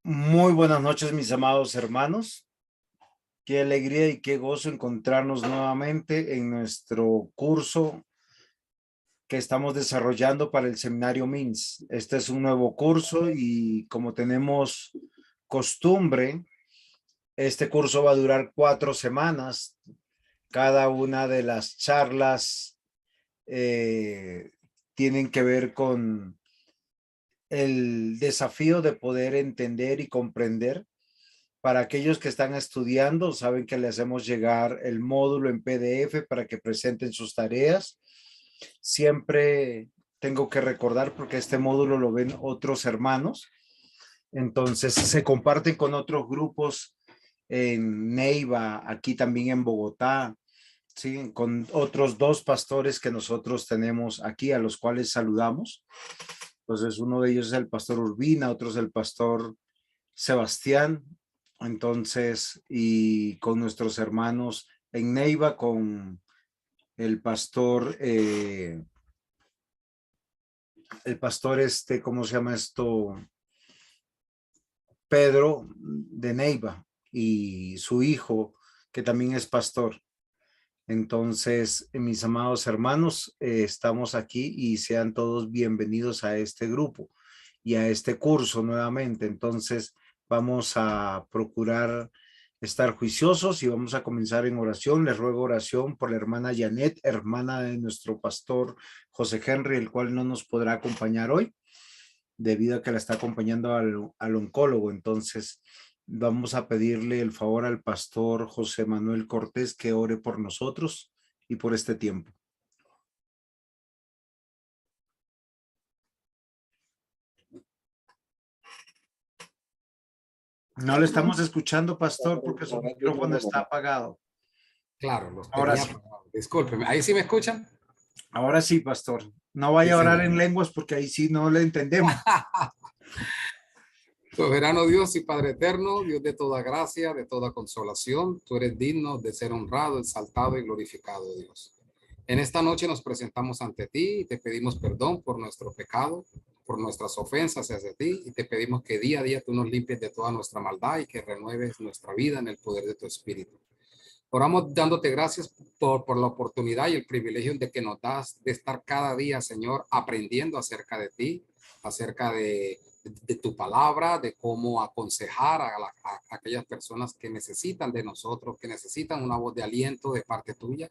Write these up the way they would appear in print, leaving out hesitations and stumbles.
Muy buenas noches, mis amados hermanos. Qué alegría y qué gozo encontrarnos nuevamente en nuestro curso que estamos desarrollando para el seminario MINS. Este es un nuevo curso y como tenemos costumbre, este curso va a durar 4 semanas. Cada una de las charlas tienen que ver con el desafío de poder entender y comprender. Para aquellos que están estudiando, saben que le hacemos llegar el módulo en PDF para que presenten sus tareas. Siempre tengo que recordar porque este módulo lo ven otros hermanos. Entonces se comparten con otros grupos en Neiva, aquí también en Bogotá, ¿sí? Con otros 2 pastores que nosotros tenemos aquí, a los cuales saludamos. Entonces uno de ellos es el pastor Urbina, otro es el pastor Sebastián. Entonces, y con nuestros hermanos en Neiva, con el pastor, ¿cómo se llama esto? Pedro de Neiva y su hijo, que también es pastor. Entonces, mis amados hermanos, estamos aquí y sean todos bienvenidos a este grupo y a este curso nuevamente. Entonces, vamos a procurar estar juiciosos y vamos a comenzar en oración. Les ruego oración por la hermana Janet, hermana de nuestro pastor José Henry, el cual no nos podrá acompañar hoy debido a que la está acompañando al oncólogo. Entonces, vamos a pedirle el favor al pastor José Manuel Cortés que ore por nosotros y por este tiempo. No le estamos escuchando, pastor, porque su micrófono está apagado. Claro, los Ahora tenía sí, apagados. Discúlpeme, ¿ahí sí me escuchan? ahora sí, pastor. No vaya a orar en Excelente. lenguas porque ahí sí no le entendemos. Soberano Dios y Padre eterno, Dios de toda gracia, de toda consolación, tú eres digno de ser honrado, exaltado y glorificado, Dios. En esta noche nos presentamos ante ti y te pedimos perdón por nuestro pecado, por nuestras ofensas hacia ti, y te pedimos que día a día tú nos limpies de toda nuestra maldad y que renueves nuestra vida en el poder de tu Espíritu. Oramos dándote gracias por la oportunidad y el privilegio de que nos das de estar cada día, Señor, aprendiendo acerca de ti, acerca de tu palabra, de cómo aconsejar a aquellas personas que necesitan de nosotros, que necesitan una voz de aliento de parte tuya.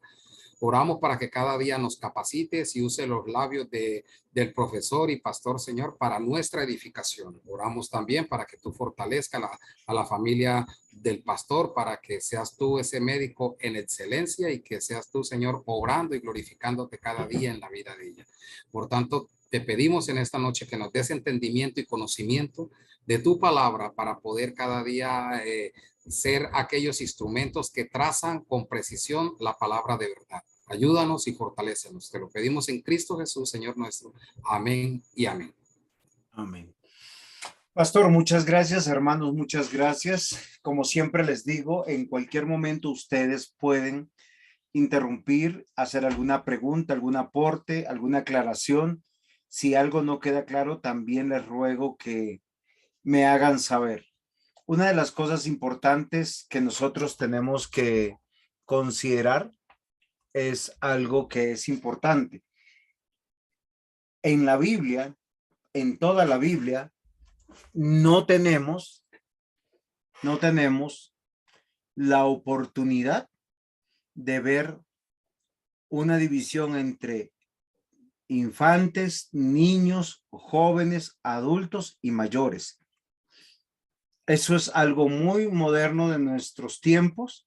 Oramos para que cada día nos capacites y use los labios del profesor y pastor, Señor, para nuestra edificación. Oramos también para que tú fortalezcas a la familia del pastor, para que seas tú ese médico en excelencia y que seas tú, Señor, obrando y glorificándote cada día en la vida de ella. Por tanto, te pedimos en esta noche que nos des entendimiento y conocimiento de tu palabra para poder cada día ser aquellos instrumentos que trazan con precisión la palabra de verdad. Ayúdanos y fortalécenos. Te lo pedimos en Cristo Jesús, Señor nuestro. Amén y amén. Amén. Pastor, muchas gracias, hermanos, muchas gracias. Como siempre les digo, en cualquier momento ustedes pueden interrumpir, hacer alguna pregunta, algún aporte, alguna aclaración. Si algo no queda claro, también les ruego que me hagan saber. Una de las cosas importantes que nosotros tenemos que considerar es algo que es importante. En la Biblia, en toda la Biblia, no tenemos la oportunidad de ver una división entre infantes, niños, jóvenes, adultos y mayores. Eso es algo muy moderno de nuestros tiempos,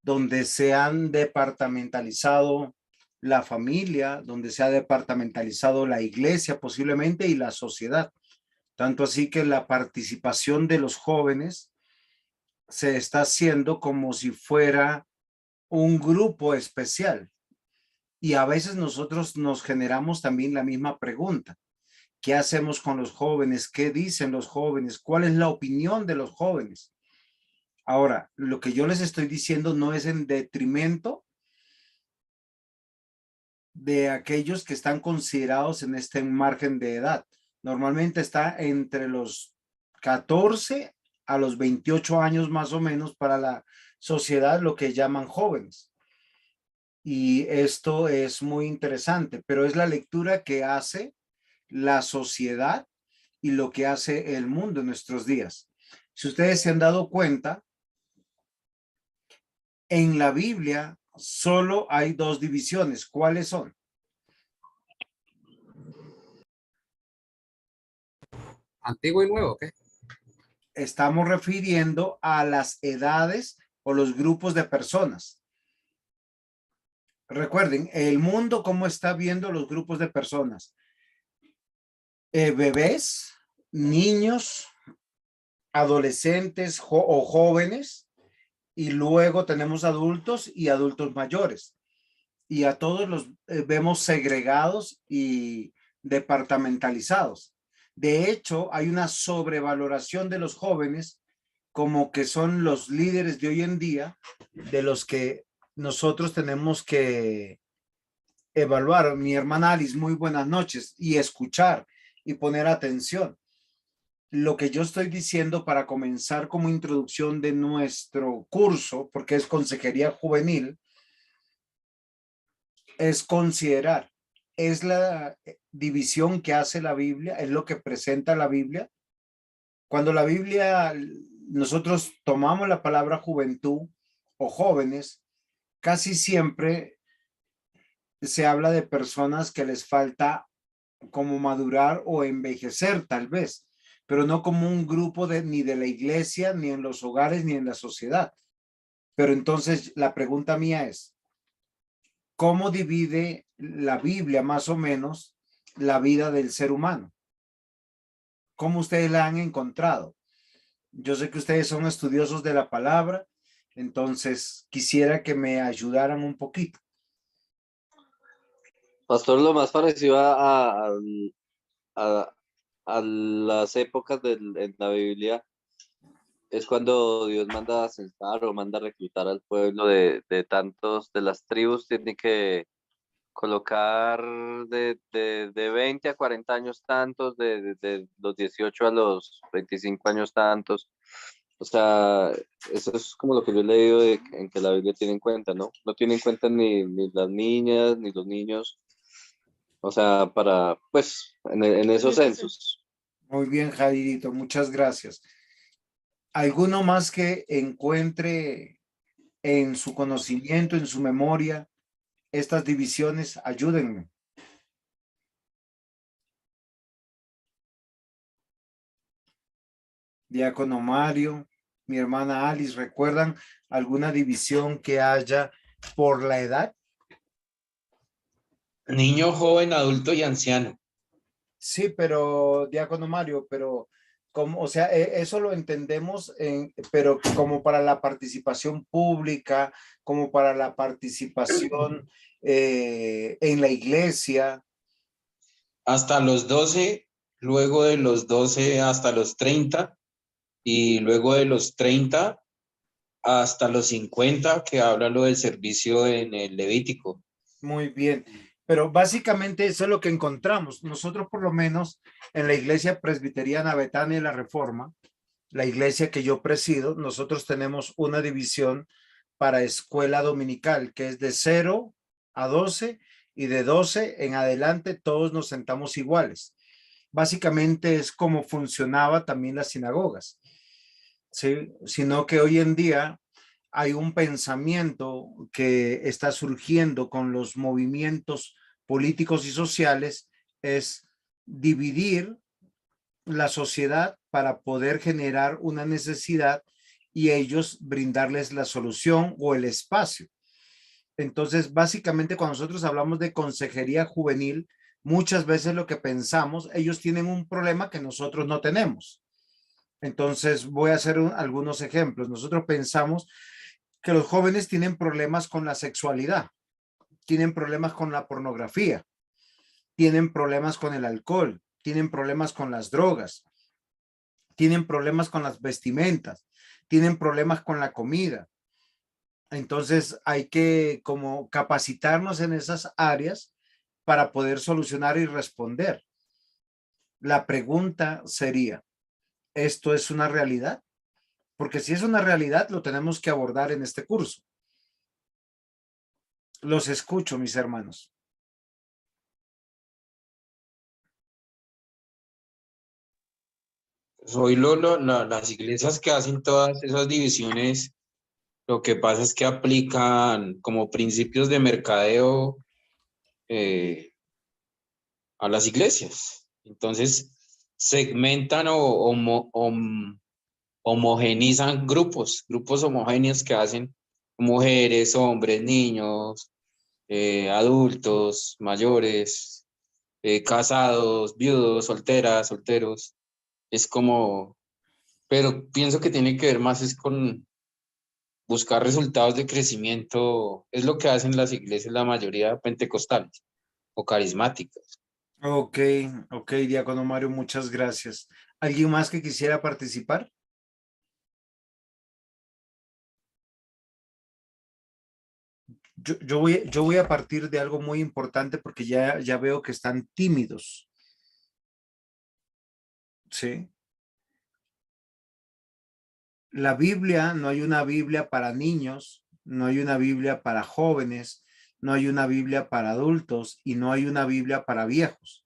donde se han departamentalizado la familia, donde se ha departamentalizado la iglesia posiblemente y la sociedad. Tanto así que la participación de los jóvenes se está haciendo como si fuera un grupo especial. Y a veces nosotros nos generamos también la misma pregunta. ¿Qué hacemos con los jóvenes? ¿Qué dicen los jóvenes? ¿Cuál es la opinión de los jóvenes? Ahora, lo que yo les estoy diciendo no es en detrimento de aquellos que están considerados en este margen de edad. Normalmente está entre los 14 a los 28 años más o menos para la sociedad, lo que llaman jóvenes. Y esto es muy interesante, pero es la lectura que hace la sociedad y lo que hace el mundo en nuestros días. Si ustedes se han dado cuenta, en la Biblia solo hay dos divisiones. ¿Cuáles son? Antiguo y nuevo, ¿qué? Estamos refiriendo a las edades o los grupos de personas. Recuerden, el mundo, ¿cómo está viendo los grupos de personas? Bebés, niños, adolescentes o jóvenes, y luego tenemos adultos y adultos mayores. Y a todos los vemos segregados y departamentalizados. De hecho, hay una sobrevaloración de los jóvenes como que son los líderes de hoy en día, de los que nosotros tenemos que evaluar. Mi hermana Alice, muy buenas noches, y escuchar y poner atención. Lo que yo estoy diciendo para comenzar como introducción de nuestro curso, porque es consejería juvenil, es considerar, es la división que hace la Biblia, es lo que presenta la Biblia. Cuando la Biblia, nosotros tomamos la palabra juventud o jóvenes, casi siempre se habla de personas que les falta como madurar o envejecer tal vez, pero no como un grupo ni de la iglesia, ni en los hogares, ni en la sociedad. Pero entonces la pregunta mía es, ¿cómo divide la Biblia más o menos la vida del ser humano? ¿Cómo ustedes la han encontrado? Yo sé que ustedes son estudiosos de la palabra, entonces quisiera que me ayudaran un poquito. Pastor, lo más parecido a- a las épocas en la Biblia es cuando Dios manda a censar o manda a reclutar al pueblo de tantos, de las tribus, tiene que colocar de 20 a 40 años tantos, de los 18 a los 25 años tantos. O sea, eso es como lo que yo he leído en que la Biblia tiene en cuenta, ¿no? No tiene en cuenta ni las niñas, ni los niños. O sea, para, pues, en esos censos. Muy bien, Jairito, muchas gracias. ¿Alguno más que encuentre en su conocimiento, en su memoria, estas divisiones? Ayúdenme. Diácono Mario, mi hermana Alice, ¿recuerdan alguna división que haya por la edad? Niño, joven, adulto y anciano. Sí, pero Diácono Mario, pero como, o sea, eso lo entendemos, pero como para la participación pública, como para la participación en la iglesia. Hasta los 12, luego de los 12 hasta los 30 y luego de los 30 hasta los 50, que habla lo del servicio en el Levítico. Muy bien, pero básicamente eso es lo que encontramos. Nosotros por lo menos en la iglesia presbiteriana Betania y la Reforma, la iglesia que yo presido, nosotros tenemos una división para escuela dominical que es de 0 a 12 y de 12 en adelante todos nos sentamos iguales. Básicamente es como funcionaba también las sinagogas, ¿sí? Sino que hoy en día hay un pensamiento que está surgiendo con los movimientos políticos y sociales, es dividir la sociedad para poder generar una necesidad y ellos brindarles la solución o el espacio. Entonces, básicamente, cuando nosotros hablamos de consejería juvenil, muchas veces lo que pensamos, ellos tienen un problema que nosotros no tenemos. Entonces, voy a hacer algunos ejemplos. Nosotros pensamos que los jóvenes tienen problemas con la sexualidad, tienen problemas con la pornografía, tienen problemas con el alcohol, tienen problemas con las drogas, tienen problemas con las vestimentas, tienen problemas con la comida. Entonces hay que como capacitarnos en esas áreas para poder solucionar y responder. La pregunta sería, esto es una realidad? Porque si es una realidad, lo tenemos que abordar en este curso. Los escucho, mis hermanos. Hoy las iglesias que hacen todas esas divisiones, lo que pasa es que aplican como principios de mercadeo a las iglesias. Entonces, segmentan homogenizan grupos homogéneos que hacen mujeres, hombres, niños, adultos, mayores, casados, viudos, solteras, solteros. Es como, pero pienso que tiene que ver más es con buscar resultados de crecimiento. Es lo que hacen las iglesias, la mayoría pentecostales o carismáticas. Ok, ok, Diácono Mario, muchas gracias. ¿Alguien más que quisiera participar? Yo voy a partir de algo muy importante porque ya veo que están tímidos. Sí. La Biblia, no hay una Biblia para niños, no hay una Biblia para jóvenes, no hay una Biblia para adultos y no hay una Biblia para viejos.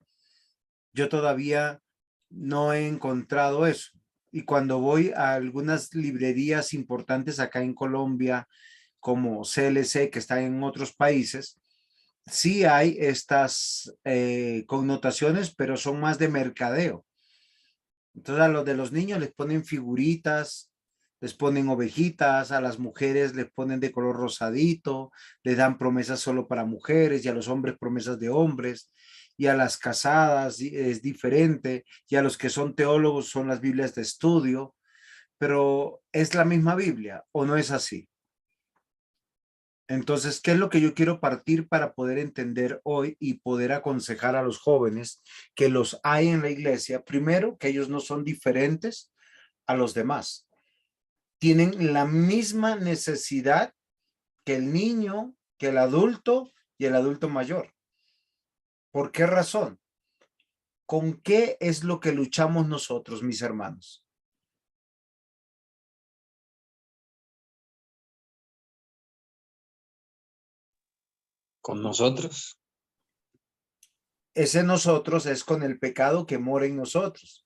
Yo todavía no he encontrado eso. Y cuando voy a algunas librerías importantes acá en Colombia, como CLC, que están en otros países, sí hay estas connotaciones, pero son más de mercadeo. Entonces a los de los niños les ponen figuritas, les ponen ovejitas, a las mujeres les ponen de color rosadito, les dan promesas solo para mujeres y a los hombres promesas de hombres y a las casadas es diferente y a los que son teólogos son las Biblias de estudio, pero ¿es la misma Biblia o no es así? Entonces, ¿qué es lo que yo quiero partir para poder entender hoy y poder aconsejar a los jóvenes que los hay en la iglesia? Primero, que ellos no son diferentes a los demás. Tienen la misma necesidad que el niño, que el adulto y el adulto mayor. ¿Por qué razón? ¿Con qué es lo que luchamos nosotros, mis hermanos? Con nosotros. Ese nosotros es con el pecado que mora en nosotros.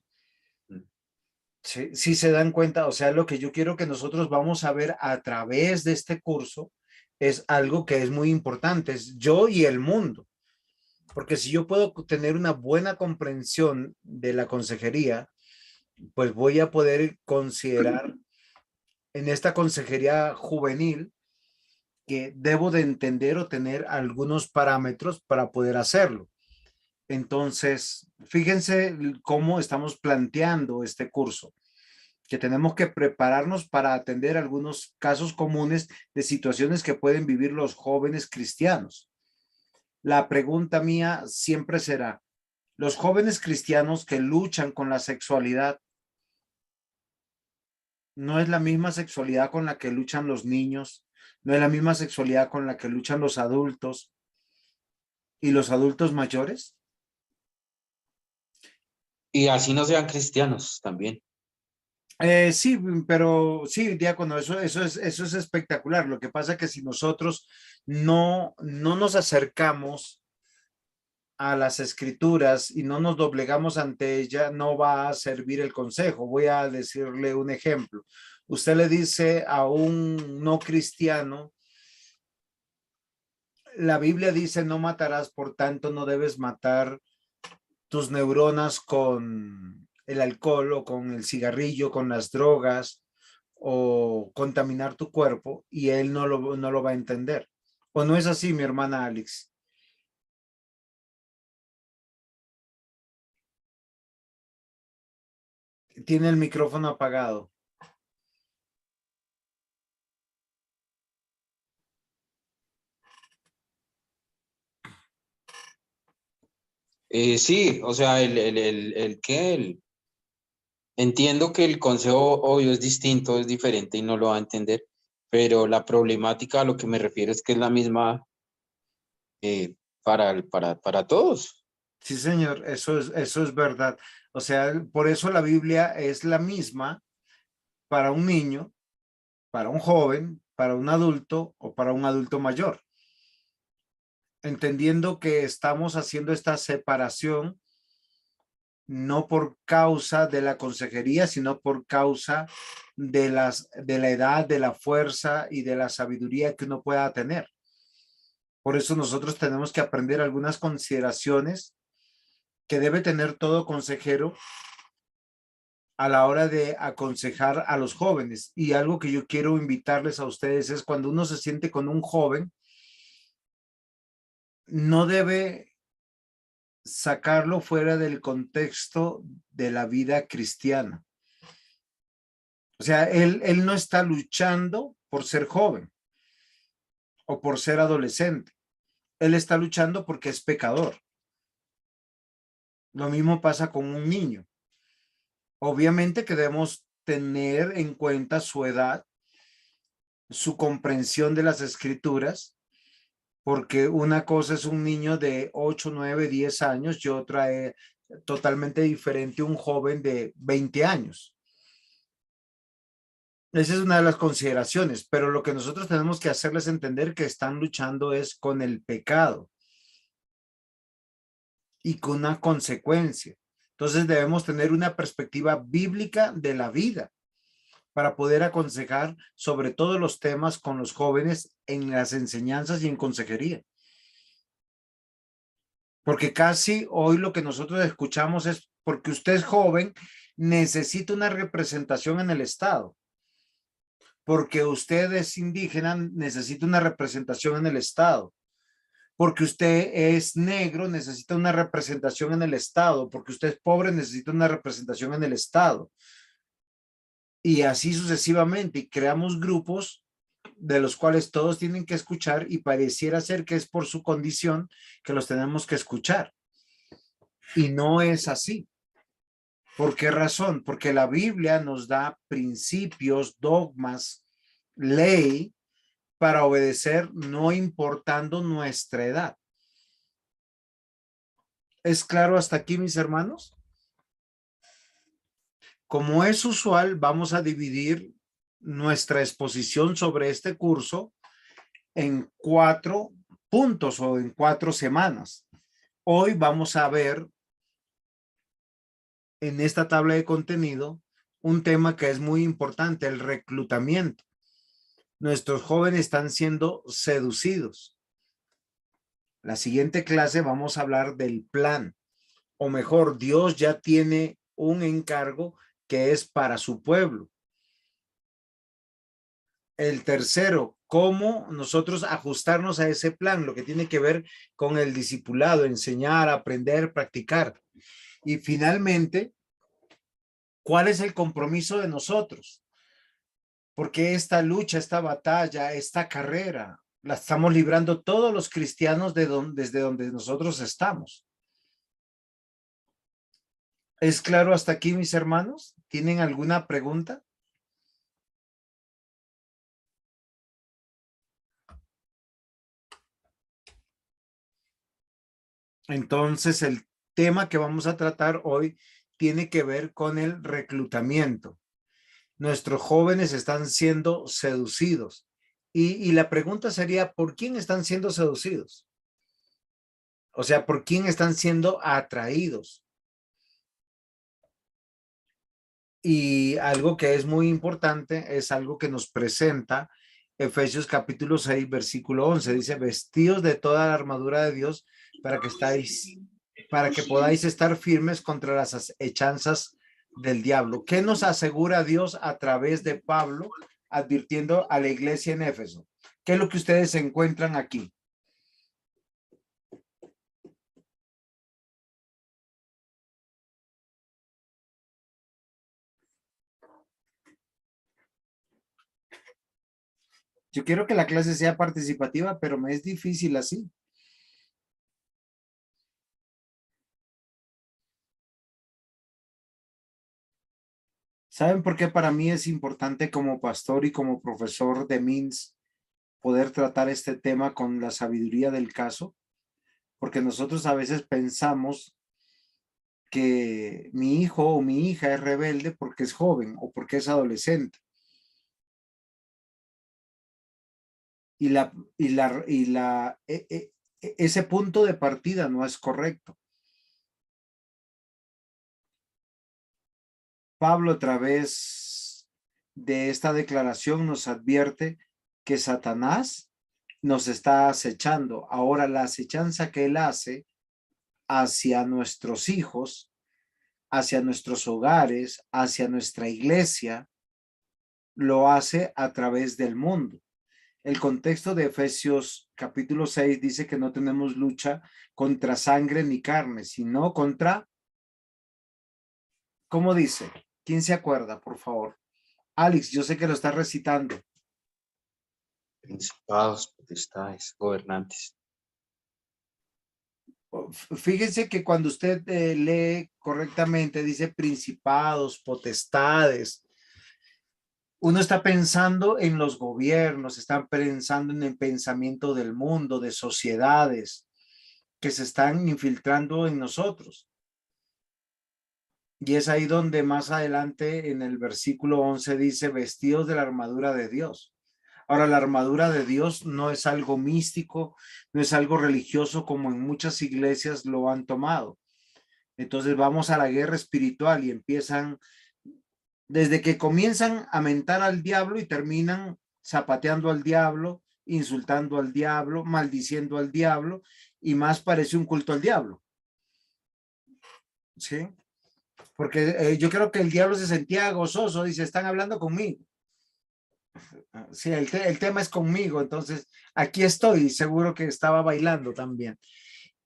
Si se dan cuenta, o sea, lo que yo quiero que nosotros vamos a ver a través de este curso es algo que es muy importante, es yo y el mundo. Porque si yo puedo tener una buena comprensión de la consejería, pues voy a poder considerar en esta consejería juvenil que debo de entender o tener algunos parámetros para poder hacerlo. Entonces, fíjense cómo estamos planteando este curso, que tenemos que prepararnos para atender algunos casos comunes de situaciones que pueden vivir los jóvenes cristianos. La pregunta mía siempre será, los jóvenes cristianos que luchan con la sexualidad, ¿no es la misma sexualidad con la que luchan los niños? ¿No es la misma sexualidad con la que luchan los adultos y los adultos mayores? Y así no sean cristianos también. Sí, pero sí, diácono, eso es espectacular. Lo que pasa es que si nosotros no nos acercamos a las escrituras y no nos doblegamos ante ella, no va a servir el consejo. Voy a decirle un ejemplo. Usted le dice a un no cristiano, la Biblia dice no matarás, por tanto no debes matar tus neuronas con el alcohol o con el cigarrillo, con las drogas o contaminar tu cuerpo, y él no lo va a entender. ¿O no es así, mi hermana Alex? Tiene el micrófono apagado. Sí, o sea, entiendo que el consejo obvio es distinto, es diferente y no lo va a entender, pero la problemática a lo que me refiero es que es la misma para todos. Sí, señor, eso es verdad. O sea, por eso la Biblia es la misma para un niño, para un joven, para un adulto o para un adulto mayor, entendiendo que estamos haciendo esta separación no por causa de la consejería, sino por causa de la edad, de la fuerza y de la sabiduría que uno pueda tener. Por eso nosotros tenemos que aprender algunas consideraciones que debe tener todo consejero a la hora de aconsejar a los jóvenes. Y algo que yo quiero invitarles a ustedes es cuando uno se siente con un joven, no debe sacarlo fuera del contexto de la vida cristiana. O sea, él no está luchando por ser joven o por ser adolescente. Él está luchando porque es pecador. Lo mismo pasa con un niño. Obviamente que debemos tener en cuenta su edad, su comprensión de las escrituras, porque una cosa es un niño de 8, 9, 10 años y otra es totalmente diferente un joven de 20 años. Esa es una de las consideraciones, pero lo que nosotros tenemos que hacerles entender que están luchando es con el pecado y con una consecuencia. Entonces debemos tener una perspectiva bíblica de la vida para poder aconsejar sobre todos los temas con los jóvenes en las enseñanzas y en consejería. Porque casi hoy lo que nosotros escuchamos es porque usted es joven, necesita una representación en el Estado. Porque usted es indígena, necesita una representación en el Estado. Porque usted es negro, necesita una representación en el Estado. Porque usted es pobre, necesita una representación en el Estado. Y así sucesivamente. Y creamos grupos de los cuales todos tienen que escuchar y pareciera ser que es por su condición que los tenemos que escuchar. Y no es así. ¿Por qué razón? Porque la Biblia nos da principios, dogmas, ley para obedecer, no importando nuestra edad. ¿Es claro hasta aquí, mis hermanos? Como es usual, vamos a dividir nuestra exposición sobre este curso en 4 puntos o en 4 semanas. Hoy vamos a ver en esta tabla de contenido un tema que es muy importante, el reclutamiento. Nuestros jóvenes están siendo seducidos. La siguiente clase vamos a hablar del plan, o mejor, Dios ya tiene un encargo que es para su pueblo. El tercero, cómo nosotros ajustarnos a ese plan, lo que tiene que ver con el discipulado, enseñar, aprender, practicar. Y finalmente, ¿cuál es el compromiso de nosotros? Porque esta lucha, esta batalla, esta carrera, la estamos librando todos los cristianos desde donde nosotros estamos. ¿Es claro hasta aquí, mis hermanos? ¿Tienen alguna pregunta? Entonces, el tema que vamos a tratar hoy tiene que ver con el reclutamiento. Nuestros jóvenes están siendo seducidos. Y la pregunta sería, ¿por quién están siendo seducidos? O sea, ¿por quién están siendo atraídos? Y algo que es muy importante es algo que nos presenta Efesios capítulo 6, versículo 11. Dice, vestidos de toda la armadura de Dios para que podáis estar firmes contra las acechanzas del diablo. ¿Qué nos asegura Dios a través de Pablo advirtiendo a la iglesia en Éfeso? ¿Qué es lo que ustedes encuentran aquí? Yo quiero que la clase sea participativa, pero me es difícil así. ¿Saben por qué para mí es importante como pastor y como profesor de MINS poder tratar este tema con la sabiduría del caso? porque nosotros a veces pensamos que mi hijo o mi hija es rebelde porque es joven o porque es adolescente. Ese punto de partida no es correcto. Pablo, a través de esta declaración, nos advierte que Satanás nos está acechando. Ahora, la acechanza que él hace hacia nuestros hijos, hacia nuestros hogares, hacia nuestra iglesia, lo hace a través del mundo. El contexto de Efesios capítulo 6 dice que no tenemos lucha contra sangre ni carne, sino contra, ¿cómo dice? ¿Quién se acuerda, por favor? Alex, yo sé que lo estás recitando. Principados, potestades, gobernantes. Fíjense que cuando usted lee correctamente, dice principados, potestades. Uno está pensando en los gobiernos, está pensando en el pensamiento del mundo, de sociedades que se están infiltrando en nosotros. Y es ahí donde más adelante en el versículo 11 dice, vestidos de la armadura de Dios. Ahora, la armadura de Dios no es algo místico, no es algo religioso como en muchas iglesias lo han tomado. Entonces vamos a la guerra espiritual y empiezan, desde que comienzan a mentar al diablo y terminan zapateando al diablo, insultando al diablo, maldiciendo al diablo, y más parece un culto al diablo. ¿Sí? Porque yo creo que el diablo se sentía gozoso, dice, están hablando conmigo. Sí, el tema es conmigo, entonces aquí estoy, seguro que estaba bailando también.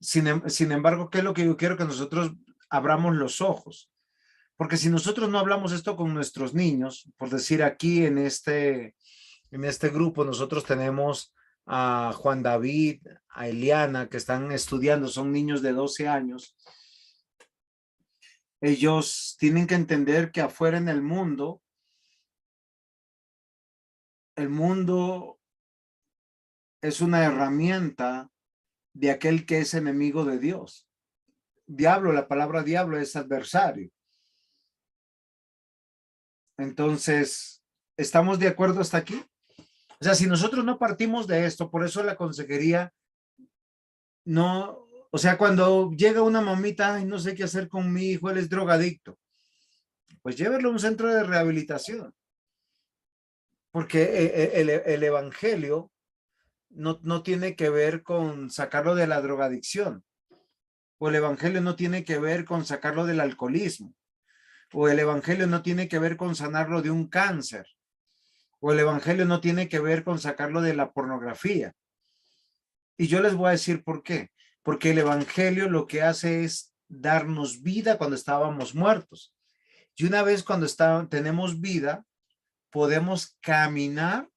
Sin embargo, ¿qué es lo que yo quiero? Que nosotros abramos los ojos, porque si nosotros no hablamos esto con nuestros niños, por decir aquí en este grupo, nosotros tenemos a Juan David, a Eliana, que están estudiando, son niños de 12 años. Ellos tienen que entender que afuera en el mundo es una herramienta de aquel que es enemigo de Dios. Diablo, la palabra diablo es adversario. Entonces, ¿estamos de acuerdo hasta aquí? O sea, si nosotros no partimos de esto, por eso la consejería no, o sea, cuando llega una mamita, ay, no sé qué hacer con mi hijo, él es drogadicto, pues llévelo a un centro de rehabilitación. Porque el evangelio no tiene que ver con sacarlo de la drogadicción, o el evangelio no tiene que ver con sacarlo del alcoholismo, o el evangelio no tiene que ver con sanarlo de un cáncer, o el evangelio no tiene que ver con sacarlo de la pornografía. Y yo les voy a decir por qué. Porque el evangelio lo que hace es darnos vida cuando estábamos muertos. Y una vez cuando tenemos vida, podemos caminar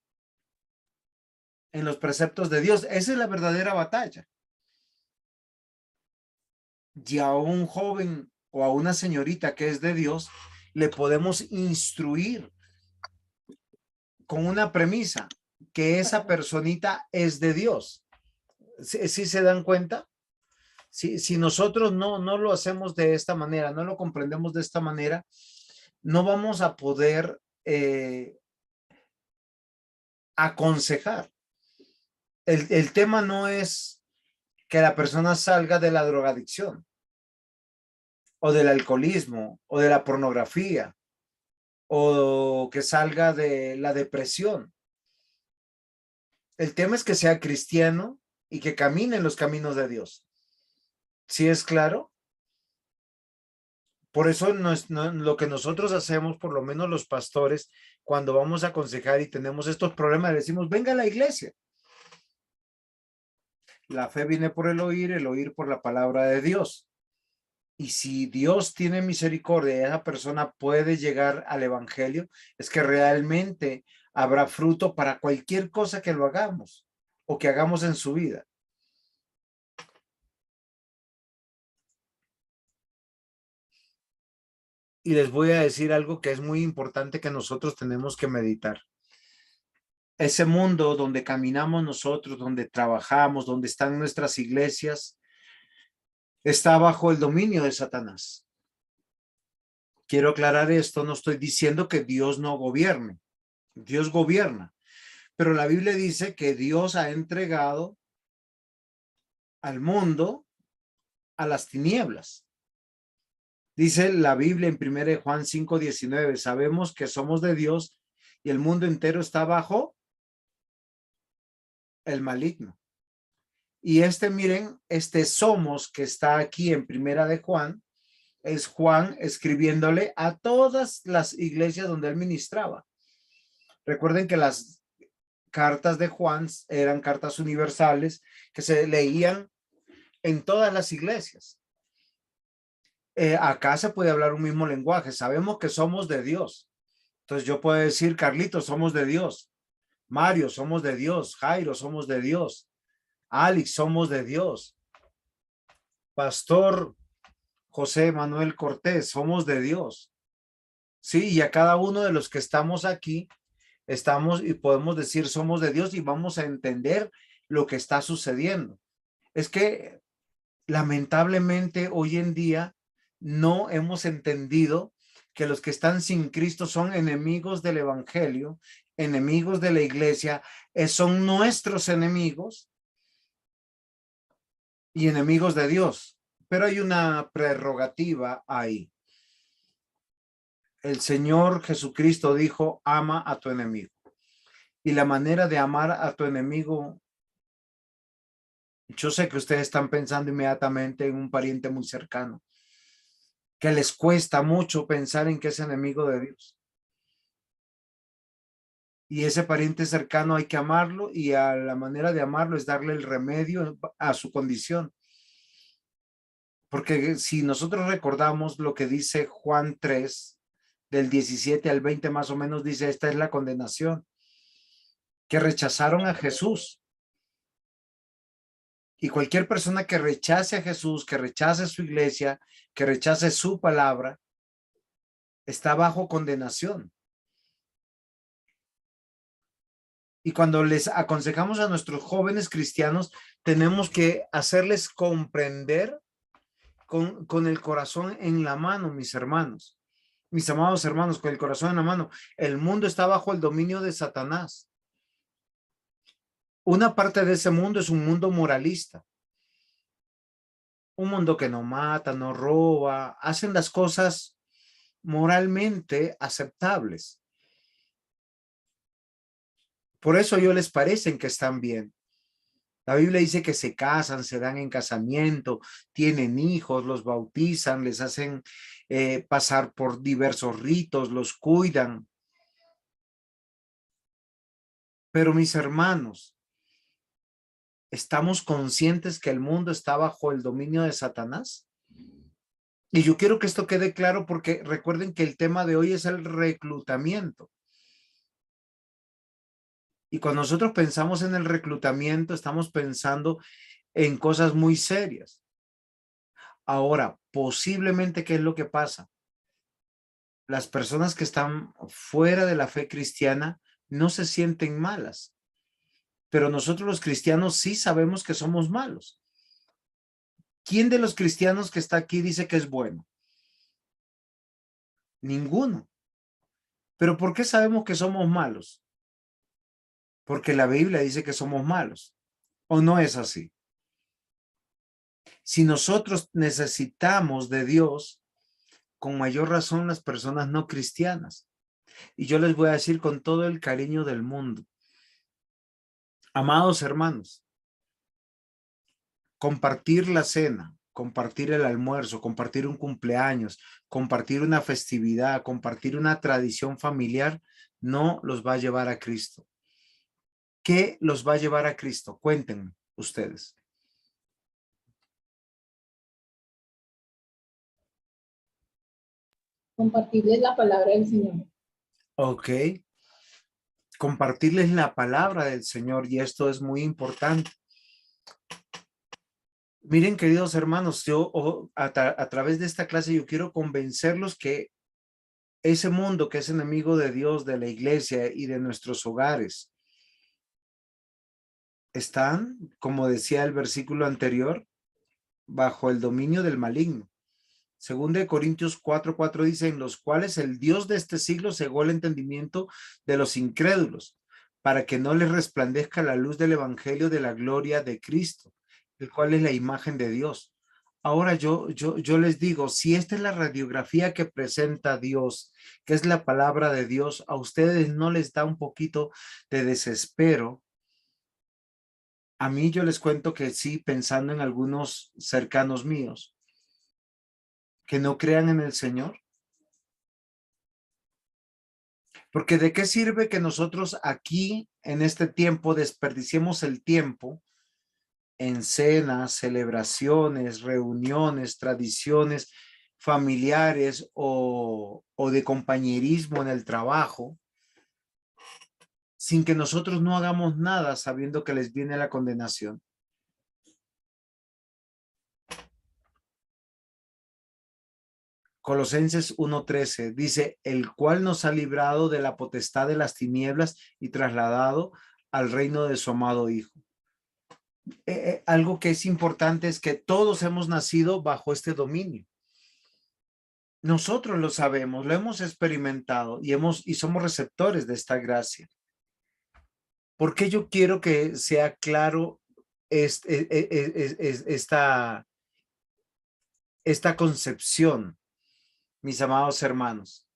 en los preceptos de Dios. Esa es la verdadera batalla. Y a un joven o a una señorita que es de Dios, le podemos instruir con una premisa, que esa personita es de Dios. ¿Sí se dan cuenta? Si nosotros no lo hacemos de esta manera, no lo comprendemos de esta manera, no vamos a poder aconsejar. El tema no es que la persona salga de la drogadicción o del alcoholismo o de la pornografía o que salga de la depresión. El tema es que sea cristiano y que camine en los caminos de Dios. ¿Sí es claro? Por eso lo que nosotros hacemos, por lo menos los pastores, cuando vamos a aconsejar y tenemos estos problemas, decimos, venga a la iglesia. La fe viene por el oír por la palabra de Dios. Y si Dios tiene misericordia, esa persona puede llegar al evangelio, es que realmente habrá fruto para cualquier cosa que lo hagamos o que hagamos en su vida. Y les voy a decir algo que es muy importante que nosotros tenemos que meditar. Ese mundo donde caminamos nosotros, donde trabajamos, donde están nuestras iglesias, está bajo el dominio de Satanás. Quiero aclarar esto, no estoy diciendo que Dios no gobierne. Dios gobierna, pero la Biblia dice que Dios ha entregado al mundo a las tinieblas. Dice la Biblia en 1 Juan 5:19, sabemos que somos de Dios y el mundo entero está bajo el maligno. Y miren, somos que está aquí en 1 de Juan, es Juan escribiéndole a todas las iglesias donde él ministraba. Recuerden que las cartas de Juan eran cartas universales que se leían en todas las iglesias. Acá se puede hablar un mismo lenguaje. Sabemos que somos de Dios. Entonces yo puedo decir, Carlitos, somos de Dios. Mario, somos de Dios. Jairo, somos de Dios. Alex, somos de Dios. Pastor José Manuel Cortés, somos de Dios. Sí, y a cada uno de los que estamos aquí, estamos y podemos decir somos de Dios y vamos a entender lo que está sucediendo. Es que lamentablemente hoy en día no hemos entendido que los que están sin Cristo son enemigos del evangelio, enemigos de la iglesia, son nuestros enemigos y enemigos de Dios. Pero hay una prerrogativa ahí. El Señor Jesucristo dijo, ama a tu enemigo. Y la manera de amar a tu enemigo, yo sé que ustedes están pensando inmediatamente en un pariente muy cercano, que les cuesta mucho pensar en que es enemigo de Dios. Y ese pariente cercano hay que amarlo y a la manera de amarlo es darle el remedio a su condición. Porque si nosotros recordamos lo que dice Juan 3, del 17 al 20 más o menos, dice, esta es la condenación, que rechazaron a Jesús. Y cualquier persona que rechace a Jesús, que rechace su iglesia, que rechace su palabra, está bajo condenación. Y cuando les aconsejamos a nuestros jóvenes cristianos, tenemos que hacerles comprender con el corazón en la mano, mis hermanos, mis amados hermanos, con el corazón en la mano. El mundo está bajo el dominio de Satanás. Una parte de ese mundo es un mundo moralista. Un mundo que no mata, no roba, hacen las cosas moralmente aceptables. Por eso ellos les parecen que están bien. La Biblia dice que se casan, se dan en casamiento, tienen hijos, los bautizan, les hacen pasar por diversos ritos, los cuidan. Pero mis hermanos, ¿estamos conscientes que el mundo está bajo el dominio de Satanás? Y yo quiero que esto quede claro porque recuerden que el tema de hoy es el reclutamiento. Y cuando nosotros pensamos en el reclutamiento, estamos pensando en cosas muy serias. Ahora, posiblemente, ¿qué es lo que pasa? Las personas que están fuera de la fe cristiana no se sienten malas, pero nosotros los cristianos sí sabemos que somos malos. ¿Quién de los cristianos que está aquí dice que es bueno? Ninguno. ¿Pero por qué sabemos que somos malos? Porque la Biblia dice que somos malos. ¿O no es así? Si nosotros necesitamos de Dios, con mayor razón las personas no cristianas. Y yo les voy a decir con todo el cariño del mundo, amados hermanos, compartir la cena, compartir el almuerzo, compartir un cumpleaños, compartir una festividad, compartir una tradición familiar, no los va a llevar a Cristo. ¿Qué los va a llevar a Cristo? Cuéntenme ustedes. Compartirles la palabra del Señor. Ok. Compartirles la palabra del Señor, y esto es muy importante. Miren, queridos hermanos, yo a través de esta clase yo quiero convencerlos que ese mundo que es enemigo de Dios, de la iglesia y de nuestros hogares, están, como decía el versículo anterior, bajo el dominio del maligno. Según de Corintios 4:4 dice, en los cuales el Dios de este siglo cegó el entendimiento de los incrédulos, para que no les resplandezca la luz del evangelio de la gloria de Cristo, el cual es la imagen de Dios. Ahora yo les digo, si esta es la radiografía que presenta Dios, que es la palabra de Dios, a ustedes no les da un poquito de desespero. A mí yo les cuento que sí, pensando en algunos cercanos míos que no crean en el Señor. Porque ¿de qué sirve que nosotros aquí en este tiempo desperdiciemos el tiempo en cenas, celebraciones, reuniones, tradiciones familiares o de compañerismo en el trabajo, sin que nosotros no hagamos nada sabiendo que les viene la condenación? Colosenses 1:13 dice, el cual nos ha librado de la potestad de las tinieblas y trasladado al reino de su amado Hijo. Algo que es importante es que todos hemos nacido bajo este dominio. Nosotros lo sabemos, lo hemos experimentado y somos receptores de esta gracia. ¿Por qué yo quiero que sea claro esta concepción, mis amados hermanos?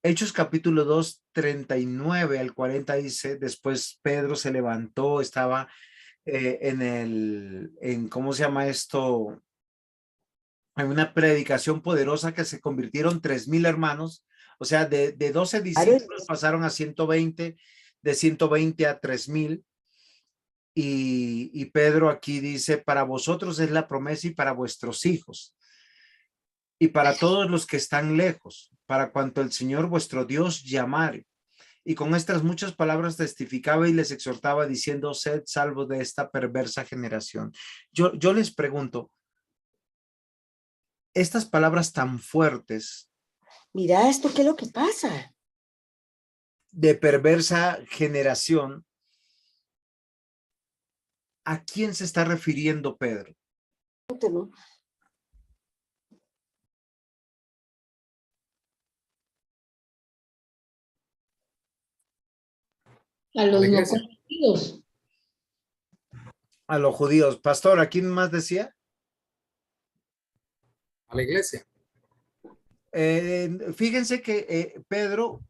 Hechos capítulo 2, 39 al 40 dice, después Pedro se levantó, estaba ¿cómo se llama esto? En una predicación poderosa que se convirtieron 3,000 hermanos, o sea, de 12 discípulos pasaron a 120, de 120 a 3,000. Y Pedro aquí dice, para vosotros es la promesa y para vuestros hijos y para todos los que están lejos, para cuanto el Señor vuestro Dios llamare. Y con estas muchas palabras testificaba y les exhortaba diciendo, sed salvos de esta perversa generación. Yo les pregunto, estas palabras tan fuertes. Mira esto, ¿qué es lo que pasa? De perversa generación. ¿A quién se está refiriendo Pedro? A los no conocidos. A los judíos. Pastor, ¿a quién más decía? A la iglesia. Fíjense que Pedro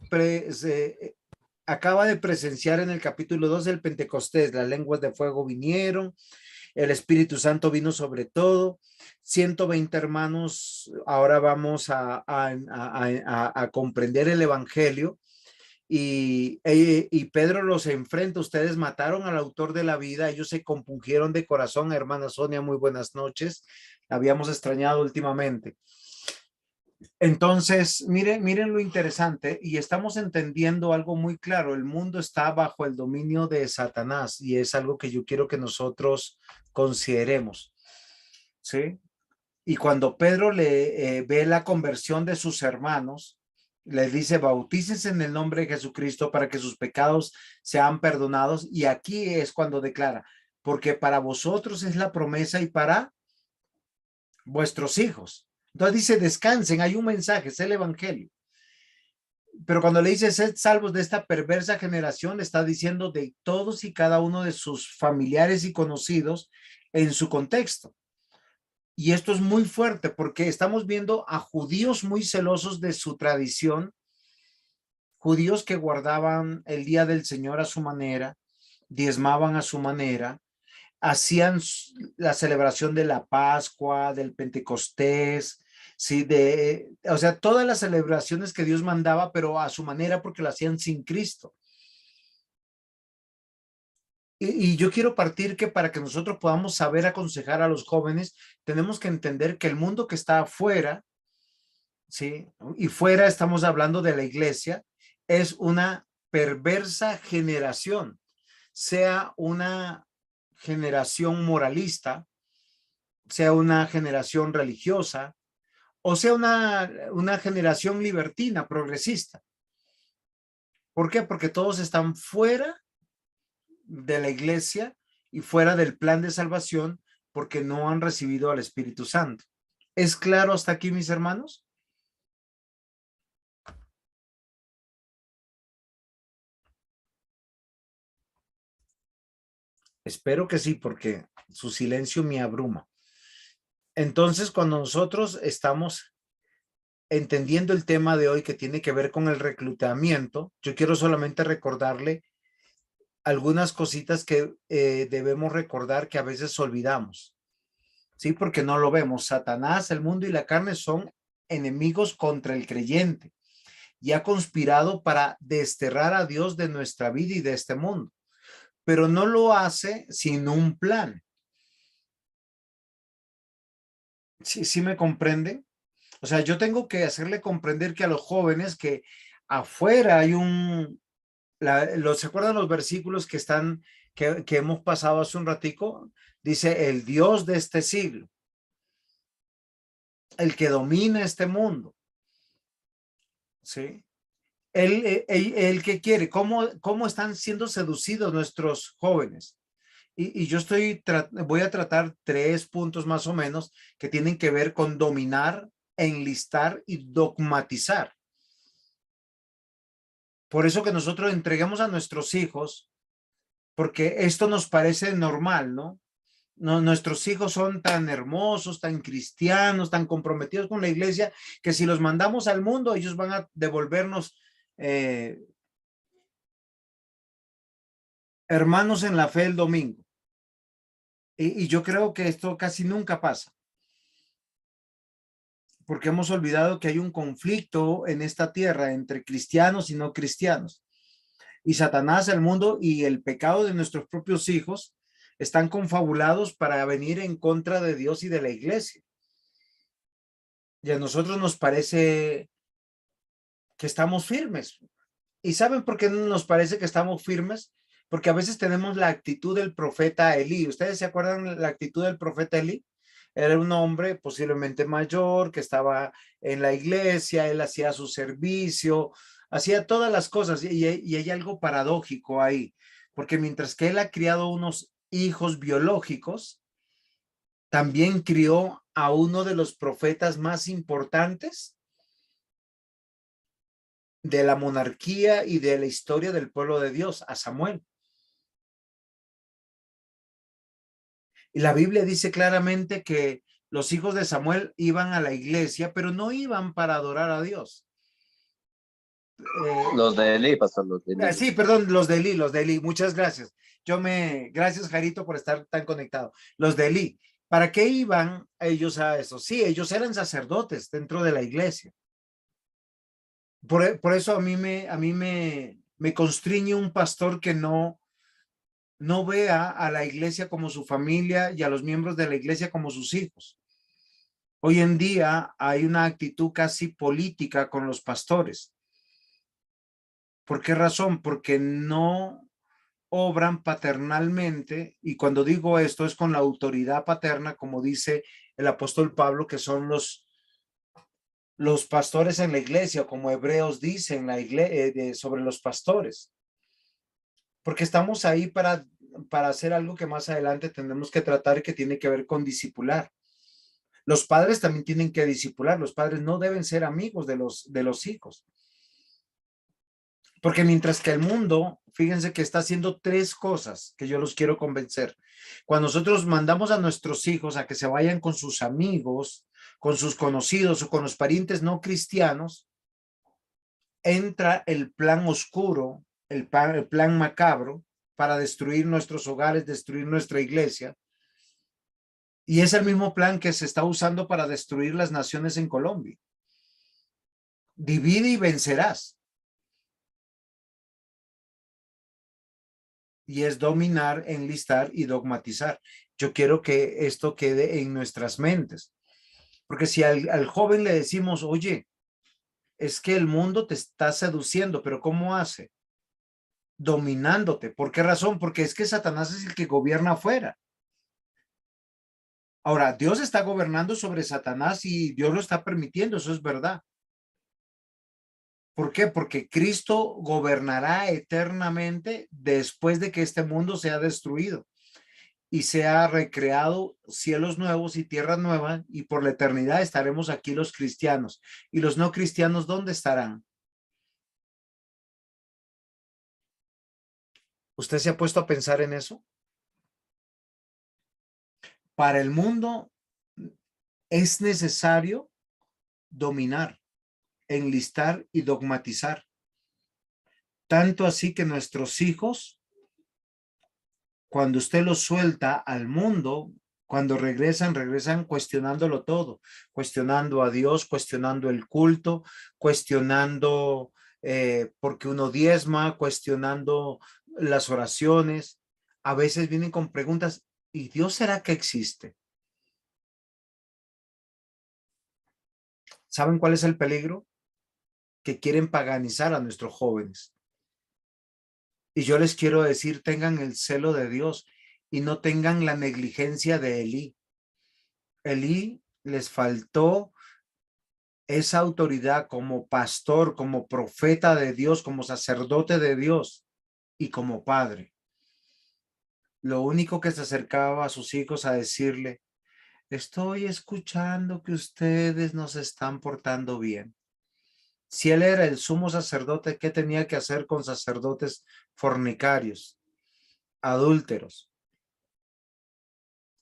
acaba de presenciar en el capítulo 2 del Pentecostés, las lenguas de fuego vinieron, el Espíritu Santo vino sobre todo, 120 hermanos, ahora vamos a comprender el Evangelio y Pedro los enfrenta, ustedes mataron al autor de la vida, ellos se compungieron de corazón. Hermana Sonia, muy buenas noches, la habíamos extrañado últimamente. Entonces, miren lo interesante, y estamos entendiendo algo muy claro. El mundo está bajo el dominio de Satanás y es algo que yo quiero que nosotros consideremos, ¿sí? Y cuando Pedro le ve la conversión de sus hermanos, les dice, bautícense en el nombre de Jesucristo para que sus pecados sean perdonados. Y aquí es cuando declara, porque para vosotros es la promesa y para vuestros hijos. Entonces dice, descansen, hay un mensaje, es el evangelio. Pero cuando le dice, sed salvos de esta perversa generación, está diciendo de todos y cada uno de sus familiares y conocidos en su contexto. Y esto es muy fuerte porque estamos viendo a judíos muy celosos de su tradición, judíos que guardaban el día del Señor a su manera, diezmaban a su manera, hacían la celebración de la Pascua, del Pentecostés, sí, o sea, todas las celebraciones que Dios mandaba, pero a su manera porque lo hacían sin Cristo. Y yo quiero partir que para que nosotros podamos saber aconsejar a los jóvenes, tenemos que entender que el mundo que está afuera, ¿sí? Y fuera estamos hablando de la iglesia, es una perversa generación, sea una generación moralista, sea una generación religiosa, o sea una generación libertina, progresista. ¿Por qué? Porque todos están fuera de la iglesia y fuera del plan de salvación porque no han recibido al Espíritu Santo. ¿Es claro hasta aquí, mis hermanos? Espero que sí, porque su silencio me abruma. Entonces, cuando nosotros estamos entendiendo el tema de hoy que tiene que ver con el reclutamiento, yo quiero solamente recordarle algunas cositas que debemos recordar que a veces olvidamos, ¿sí? Porque no lo vemos. Satanás, el mundo y la carne son enemigos contra el creyente y ha conspirado para desterrar a Dios de nuestra vida y de este mundo, pero no lo hace sin un plan. ¿Sí me comprende? O sea, yo tengo que hacerle comprender que a los jóvenes que afuera hay ¿se acuerdan los versículos que están, que hemos pasado hace un ratico? Dice, el Dios de este siglo, el que domina este mundo, ¿sí? El que quiere, ¿cómo están siendo seducidos nuestros jóvenes? Y yo voy a tratar 3 puntos más o menos que tienen que ver con dominar, enlistar y dogmatizar. Por eso que nosotros entregamos a nuestros hijos, porque esto nos parece normal, ¿no? Nuestros hijos son tan hermosos, tan cristianos, tan comprometidos con la iglesia, que si los mandamos al mundo, ellos van a devolvernos hermanos en la fe el domingo. Y yo creo que esto casi nunca pasa, porque hemos olvidado que hay un conflicto en esta tierra entre cristianos y no cristianos. Y Satanás, el mundo y el pecado de nuestros propios hijos están confabulados para venir en contra de Dios y de la iglesia. Y a nosotros nos parece que estamos firmes. ¿Y saben por qué nos parece que estamos firmes? Porque a veces tenemos la actitud del profeta Elí. ¿Ustedes se acuerdan la actitud del profeta Elí? Era un hombre posiblemente mayor que estaba en la iglesia, él hacía su servicio, hacía todas las cosas y hay algo paradójico ahí, porque mientras que él ha criado unos hijos biológicos, también crió a uno de los profetas más importantes de la monarquía y de la historia del pueblo de Dios, a Samuel. Y la Biblia dice claramente que los hijos de Samuel iban a la iglesia, pero no iban para adorar a Dios. Los de Eli, pastor, los de Eli. Sí, perdón, los de Eli, muchas gracias. Gracias, Jarito, por estar tan conectado. Los de Eli, ¿para qué iban ellos a eso? Sí, ellos eran sacerdotes dentro de la iglesia. Por eso a mí me constriñe un pastor que no vea a la iglesia como su familia y a los miembros de la iglesia como sus hijos. Hoy en día hay una actitud casi política con los pastores. ¿Por qué razón? Porque no obran paternalmente, y cuando digo esto es con la autoridad paterna, como dice el apóstol Pablo, que son los pastores en la iglesia, como Hebreos dice en la iglesia, sobre los pastores. Porque estamos ahí para hacer algo que más adelante tendremos que tratar, que tiene que ver con discipular. Los padres también tienen que discipular. Los padres no deben ser amigos de los hijos. Porque mientras que el mundo, fíjense que está haciendo 3 cosas que yo los quiero convencer. Cuando nosotros mandamos a nuestros hijos a que se vayan con sus amigos, con sus conocidos o con los parientes no cristianos, entra el plan oscuro, el plan macabro para destruir nuestros hogares, destruir nuestra iglesia. Y es el mismo plan que se está usando para destruir las naciones en Colombia. Divide y vencerás. Y es dominar, enlistar y dogmatizar. Yo quiero que esto quede en nuestras mentes. Porque si al joven le decimos, oye, es que el mundo te está seduciendo, pero ¿cómo hace? Dominándote. ¿Por qué razón? Porque es que Satanás es el que gobierna afuera. Ahora, Dios está gobernando sobre Satanás y Dios lo está permitiendo, eso es verdad. ¿Por qué? Porque Cristo gobernará eternamente después de que este mundo sea destruido. y sea recreado cielos nuevos y tierra nueva, y por la eternidad estaremos aquí los cristianos. ¿Y los no cristianos dónde estarán? ¿Usted se ha puesto a pensar en eso? Para el mundo es necesario dominar, enlistar y dogmatizar. Tanto así que nuestros hijos, cuando usted los suelta al mundo, cuando regresan cuestionándolo todo, cuestionando a Dios, cuestionando el culto, cuestionando porque uno diezma, cuestionando las oraciones. A veces vienen con preguntas, ¿y Dios será que existe? ¿Saben cuál es el peligro? Que quieren paganizar a nuestros jóvenes. Y yo les quiero decir, tengan el celo de Dios y no tengan la negligencia de Elí. Elí les faltó esa autoridad como pastor, como profeta de Dios, como sacerdote de Dios y como padre. Lo único que se acercaba a sus hijos a decirle, estoy escuchando que ustedes no se están portando bien. Si él era el sumo sacerdote, ¿qué tenía que hacer con sacerdotes fornicarios, adúlteros?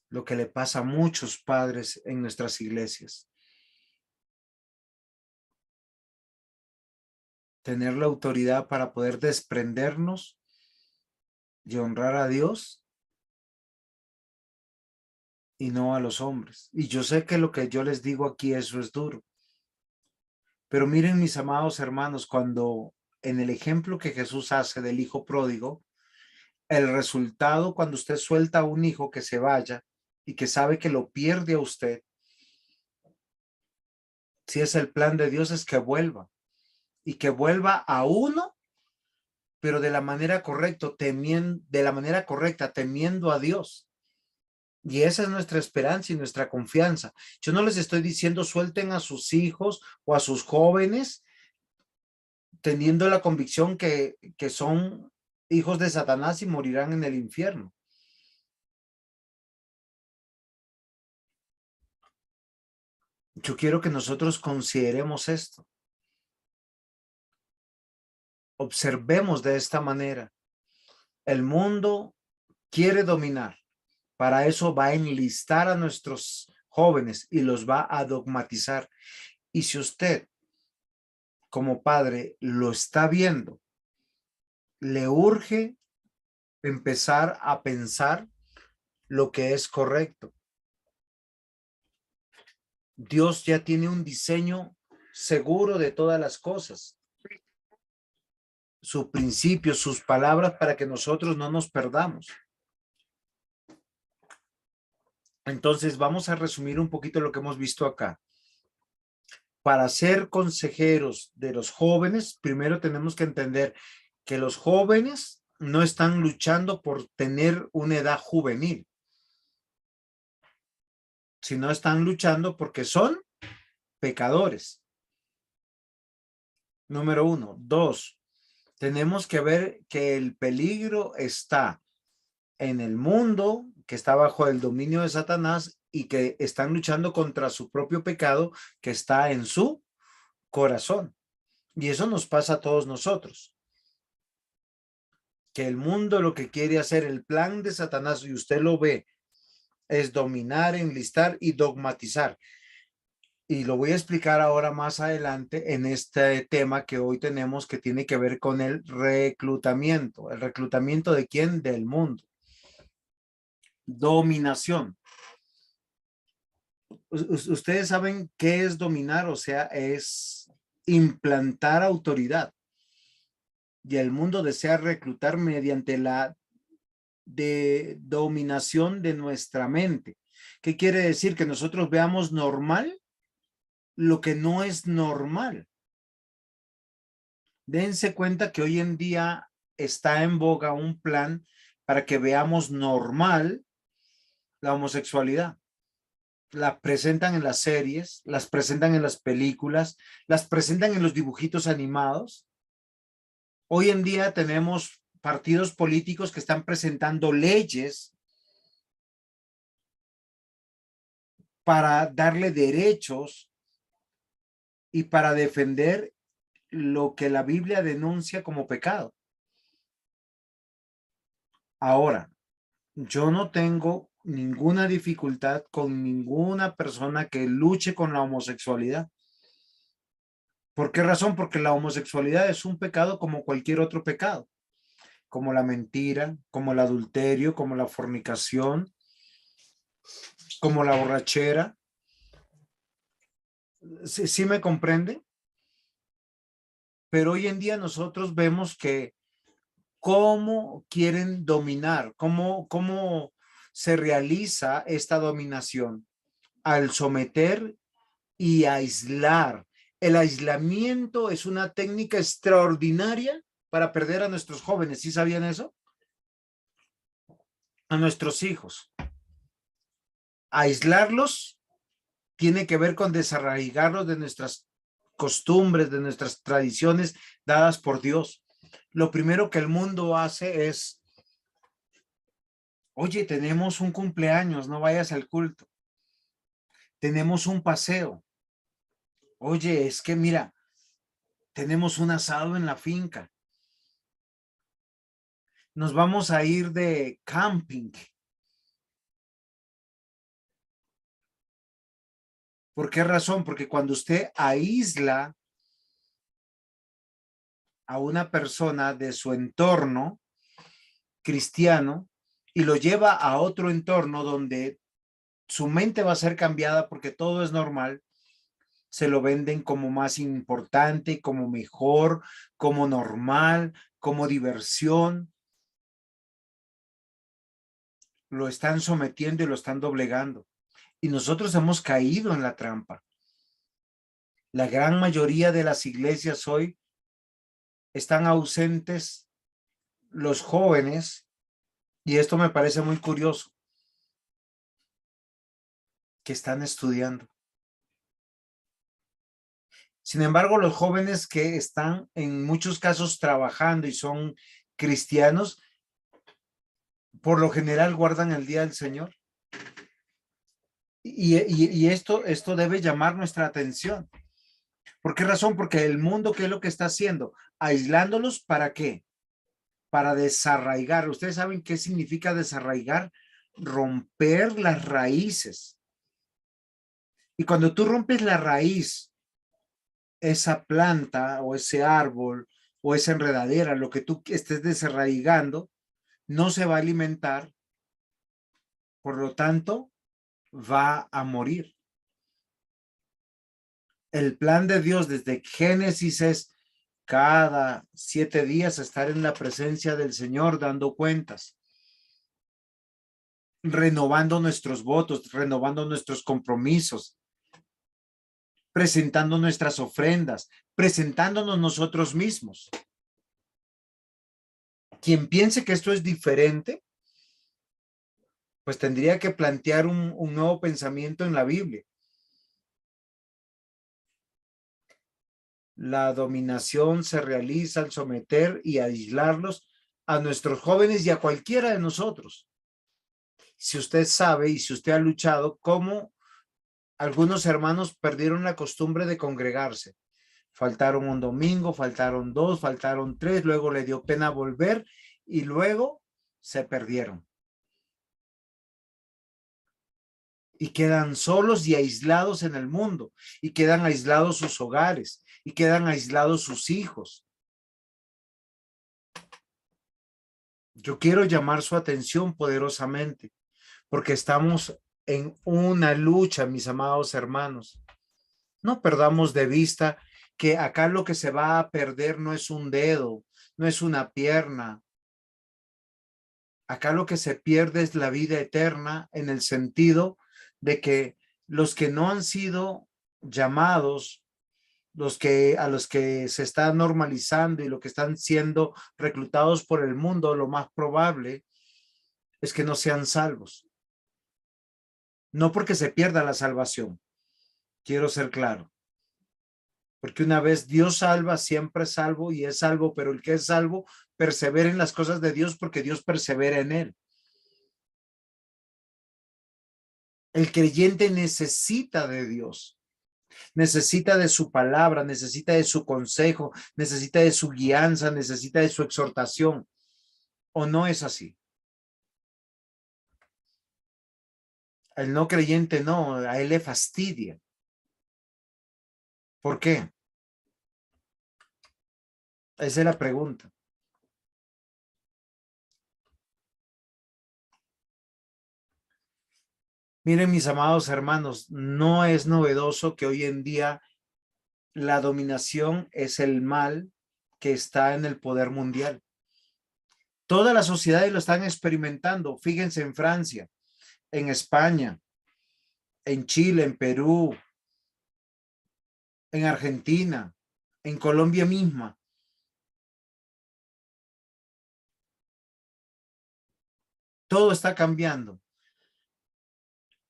Lo que le pasa a muchos padres en nuestras iglesias. Tener la autoridad para poder desprendernos y honrar a Dios y no a los hombres. Y yo sé que lo que yo les digo aquí, eso es duro. Pero miren, mis amados hermanos, cuando en el ejemplo que Jesús hace del hijo pródigo, el resultado cuando usted suelta a un hijo que se vaya y que sabe que lo pierde a usted, si es el plan de Dios, es que vuelva y que vuelva a uno, pero de la manera correcta, temiendo a Dios. Y esa es nuestra esperanza y nuestra confianza. Yo no les estoy diciendo suelten a sus hijos o a sus jóvenes teniendo la convicción que son hijos de Satanás y morirán en el infierno. Yo quiero que nosotros consideremos esto. Observemos de esta manera. El mundo quiere dominar. Para eso va a enlistar a nuestros jóvenes y los va a dogmatizar. Y si usted, como padre, lo está viendo, le urge empezar a pensar lo que es correcto. Dios ya tiene un diseño seguro de todas las cosas. Sus principios, sus palabras para que nosotros no nos perdamos. Entonces vamos a resumir un poquito lo que hemos visto acá. Para ser consejeros de los jóvenes, primero tenemos que entender que los jóvenes no están luchando por tener una edad juvenil, sino están luchando porque son pecadores. Número uno. Dos, tenemos que ver que el peligro está en el mundo, que está bajo el dominio de Satanás y que están luchando contra su propio pecado que está en su corazón. Y eso nos pasa a todos nosotros. Que el mundo lo que quiere hacer, el plan de Satanás, y usted lo ve, es dominar, enlistar y dogmatizar. Y lo voy a explicar ahora más adelante en este tema que hoy tenemos, que tiene que ver con el reclutamiento. ¿El reclutamiento de quién? Del mundo. Dominación. Ustedes saben qué es dominar, o sea, es implantar autoridad. Y el mundo desea reclutar mediante la dominación de nuestra mente. ¿Qué quiere decir? Que nosotros veamos normal lo que no es normal. Dense cuenta que hoy en día está en boga un plan para que veamos normal la homosexualidad. La presentan en las series, las presentan en las películas, las presentan en los dibujitos animados. Hoy en día tenemos partidos políticos que están presentando leyes para darle derechos y para defender lo que la Biblia denuncia como pecado. Ahora, yo no tengo ninguna dificultad con ninguna persona que luche con la homosexualidad. ¿Por qué razón? Porque la homosexualidad es un pecado como cualquier otro pecado, como la mentira, como el adulterio, como la fornicación, como la borrachera. ¿Sí me comprende? Pero hoy en día nosotros vemos que cómo quieren dominar, cómo se realiza esta dominación al someter y aislar. El aislamiento es una técnica extraordinaria para perder a nuestros jóvenes. ¿Sí sabían eso? A nuestros hijos. Aislarlos tiene que ver con desarraigarlos de nuestras costumbres, de nuestras tradiciones dadas por Dios. Lo primero que el mundo hace es, oye, tenemos un cumpleaños, no vayas al culto. Tenemos un paseo. Oye, es que mira, tenemos un asado en la finca. Nos vamos a ir de camping. ¿Por qué razón? Porque cuando usted aísla a una persona de su entorno cristiano y lo lleva a otro entorno donde su mente va a ser cambiada porque todo es normal, se lo venden como más importante, como mejor, como normal, como diversión. Lo están sometiendo y lo están doblegando. Y nosotros hemos caído en la trampa. La gran mayoría de las iglesias hoy están ausentes los jóvenes, y esto me parece muy curioso, que están estudiando. Sin embargo, los jóvenes que están en muchos casos trabajando y son cristianos, por lo general guardan el día del Señor. Y esto debe llamar nuestra atención. ¿Por qué razón? Porque el mundo, ¿qué es lo que está haciendo? Aislándolos, ¿para qué? Para desarraigar. ¿Ustedes saben qué significa desarraigar? Romper las raíces. Y cuando tú rompes la raíz, esa planta o ese árbol o esa enredadera, lo que tú estés desarraigando, no se va a alimentar, por lo tanto, va a morir. El plan de Dios desde Génesis es cada 7 días estar en la presencia del Señor dando cuentas, renovando nuestros votos, renovando nuestros compromisos, presentando nuestras ofrendas, presentándonos nosotros mismos. Quien piense que esto es diferente, pues tendría que plantear un nuevo pensamiento en la Biblia. La dominación se realiza al someter y aislarlos a nuestros jóvenes y a cualquiera de nosotros. Si usted sabe y si usted ha luchado, cómo algunos hermanos perdieron la costumbre de congregarse. Faltaron un domingo, faltaron 2, faltaron 3, luego le dio pena volver y luego se perdieron. Y quedan solos y aislados en el mundo, y quedan aislados sus hogares, y quedan aislados sus hijos. Yo quiero llamar su atención poderosamente, porque estamos en una lucha, mis amados hermanos. No perdamos de vista que acá lo que se va a perder no es un dedo, no es una pierna. Acá lo que se pierde es la vida eterna, en el sentido de que los que no han sido llamados, a los que se está normalizando y lo que están siendo reclutados por el mundo, lo más probable es que no sean salvos. No porque se pierda la salvación, quiero ser claro. Porque una vez Dios salva, siempre es salvo y es salvo, pero el que es salvo persevera en las cosas de Dios porque Dios persevera en él. El creyente necesita de Dios, necesita de su palabra, necesita de su consejo, necesita de su guianza, necesita de su exhortación. ¿O no es así? El no creyente no, a él le fastidia. ¿Por qué? Esa es la pregunta. Miren, mis amados hermanos, no es novedoso que hoy en día la dominación es el mal que está en el poder mundial. Todas las sociedades lo están experimentando. Fíjense en Francia, en España, en Chile, en Perú, en Argentina, en Colombia misma. Todo está cambiando.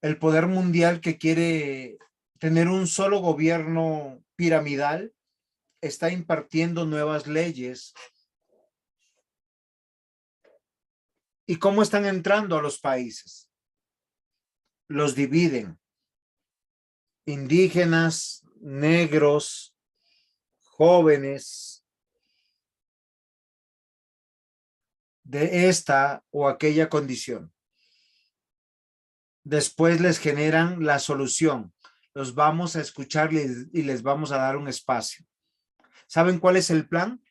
El poder mundial que quiere tener un solo gobierno piramidal está impartiendo nuevas leyes. ¿Y cómo están entrando a los países? Los dividen. Indígenas, negros, jóvenes, de esta o aquella condición. Después les generan la solución. Los vamos a escuchar y les vamos a dar un espacio. ¿Saben cuál es el plan?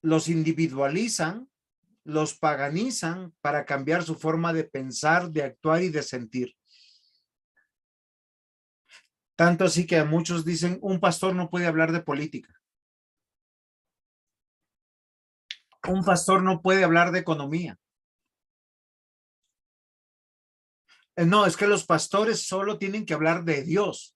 Los individualizan, los paganizan para cambiar su forma de pensar, de actuar y de sentir. Tanto así que a muchos dicen, un pastor no puede hablar de política. Un pastor no puede hablar de economía. No, es que los pastores solo tienen que hablar de Dios.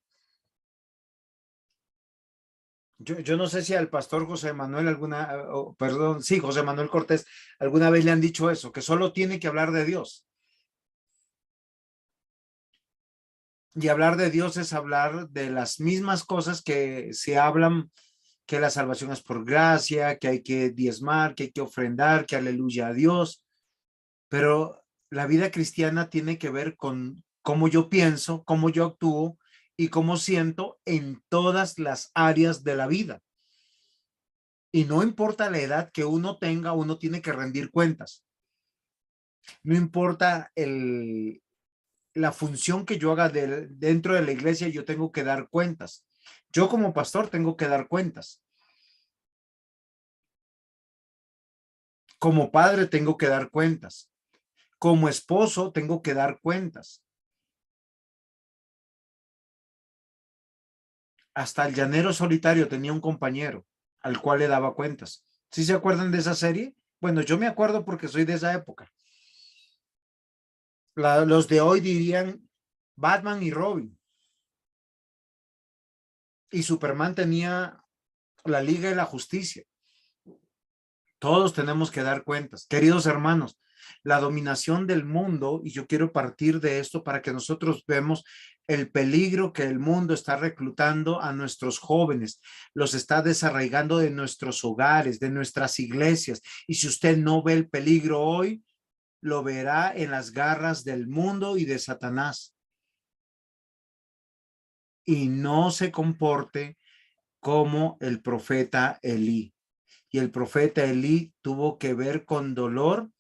Yo no sé si al pastor José Manuel José Manuel Cortés alguna vez le han dicho eso, que solo tiene que hablar de Dios. Y hablar de Dios es hablar de las mismas cosas que se hablan, que la salvación es por gracia, que hay que diezmar, que hay que ofrendar, que aleluya a Dios. Pero la vida cristiana tiene que ver con cómo yo pienso, cómo yo actúo y cómo siento en todas las áreas de la vida. Y no importa la edad que uno tenga, uno tiene que rendir cuentas. No importa la función que yo haga dentro de la iglesia, yo tengo que dar cuentas. Yo como pastor tengo que dar cuentas. Como padre tengo que dar cuentas. Como esposo tengo que dar cuentas. Hasta el llanero solitario tenía un compañero al cual le daba cuentas. ¿Sí se acuerdan de esa serie? Bueno, yo me acuerdo porque soy de esa época. Los de hoy dirían Batman y Robin. Y Superman tenía la Liga de la Justicia. Todos tenemos que dar cuentas. Queridos hermanos, la dominación del mundo, y yo quiero partir de esto para que nosotros vemos el peligro que el mundo está reclutando a nuestros jóvenes, los está desarraigando de nuestros hogares, de nuestras iglesias. Y si usted no ve el peligro hoy, lo verá en las garras del mundo y de Satanás. Y no se comporte como el profeta Elí. Y el profeta Elí tuvo que ver con dolor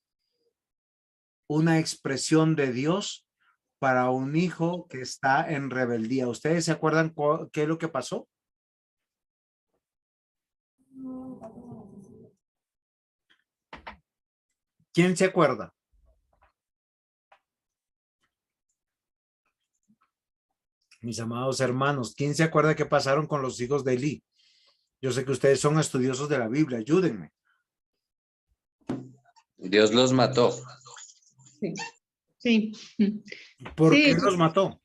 una expresión de Dios para un hijo que está en rebeldía. ¿Ustedes se acuerdan qué es lo que pasó? ¿Quién se acuerda? Mis amados hermanos, ¿quién se acuerda qué pasaron con los hijos de Elí? Yo sé que ustedes son estudiosos de la Biblia, ayúdenme. Dios los mató. Sí. ¿Por Sí. qué los mató?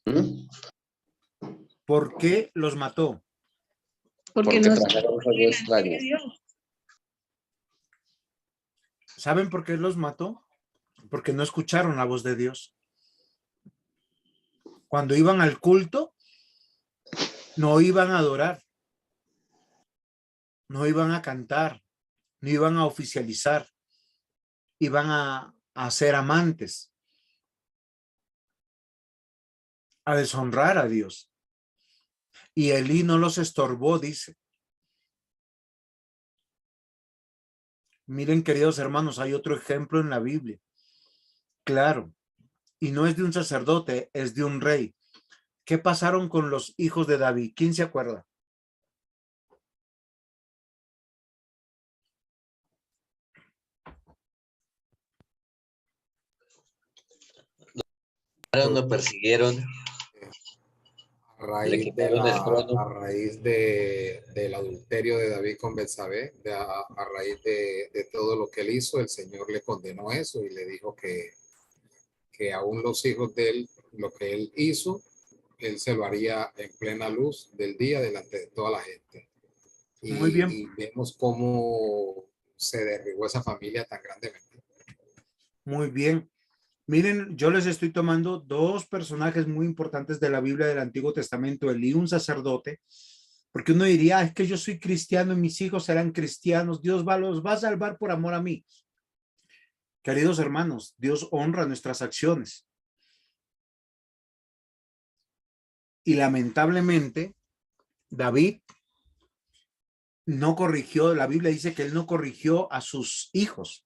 ¿Mm? ¿Por qué los mató? Porque Porque no trajeron fuego extraño. ¿Saben por qué los mató? Porque no escucharon la voz de Dios. Cuando iban al culto, no iban a adorar, no iban a cantar, no iban a oficializar, iban a a ser amantes, a deshonrar a Dios. Y Elí no los estorbó, dice. Miren, queridos hermanos, hay otro ejemplo en la Biblia. Claro, y no es de un sacerdote, es de un rey. ¿Qué pasaron con los hijos de David? ¿Quién se acuerda? Lo persiguieron, A le raíz de quitaron el trono. a raíz del adulterio de David con Betsabé, a raíz de todo lo que él hizo, el Señor le condenó eso y le dijo que aún los hijos de él, lo que él hizo, él se lo haría en plena luz del día delante de toda la gente. Muy bien, Y vemos cómo se derribó esa familia tan grandemente. muy bien. Miren, yo les estoy tomando dos personajes muy importantes de la Biblia del Antiguo Testamento, Elí, un sacerdote, porque uno diría, es que yo soy cristiano y mis hijos serán cristianos, Dios los va a salvar por amor a mí. Queridos hermanos, Dios honra nuestras acciones. Y lamentablemente, David no corrigió, la Biblia dice que él no corrigió a sus hijos.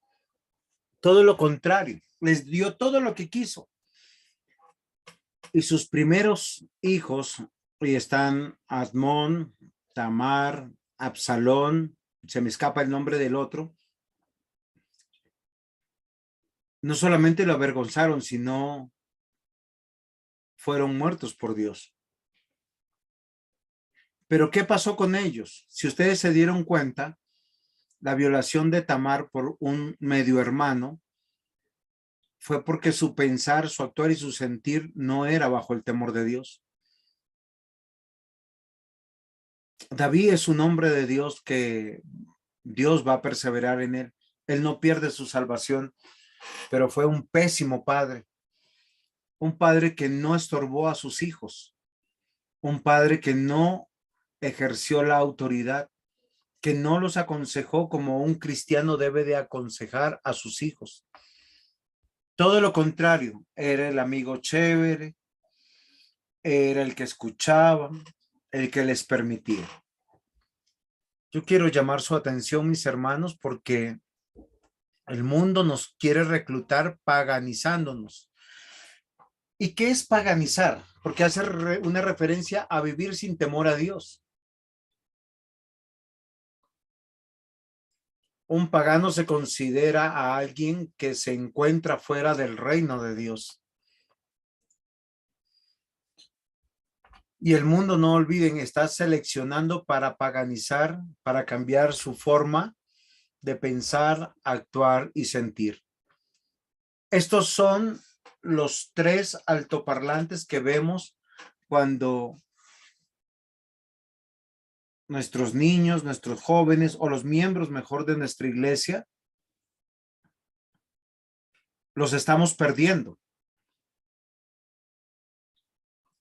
Todo lo contrario, les dio todo lo que quiso. Y sus primeros hijos, y están Admón, Tamar, Absalón, se me escapa el nombre del otro, no solamente lo avergonzaron, sino fueron muertos por Dios. Pero ¿qué pasó con ellos? Si ustedes se dieron cuenta, la violación de Tamar por un medio hermano fue porque su pensar, su actuar y su sentir no era bajo el temor de Dios. David es un hombre de Dios que Dios va a perseverar en él. Él no pierde su salvación, pero fue un pésimo padre. Un padre que no estorbó a sus hijos. Un padre que no ejerció la autoridad, que no los aconsejó como un cristiano debe de aconsejar a sus hijos. Todo lo contrario, era el amigo chévere, era el que escuchaba, el que les permitía. Yo quiero llamar su atención, mis hermanos, porque el mundo nos quiere reclutar paganizándonos. ¿Y qué es paganizar? Porque hace una referencia a vivir sin temor a Dios. Un pagano se considera a alguien que se encuentra fuera del reino de Dios. Y el mundo, no olviden, está seleccionando para paganizar, para cambiar su forma de pensar, actuar y sentir. Estos son los tres altoparlantes que vemos cuando nuestros niños, nuestros jóvenes o los miembros mejor de nuestra iglesia los estamos perdiendo.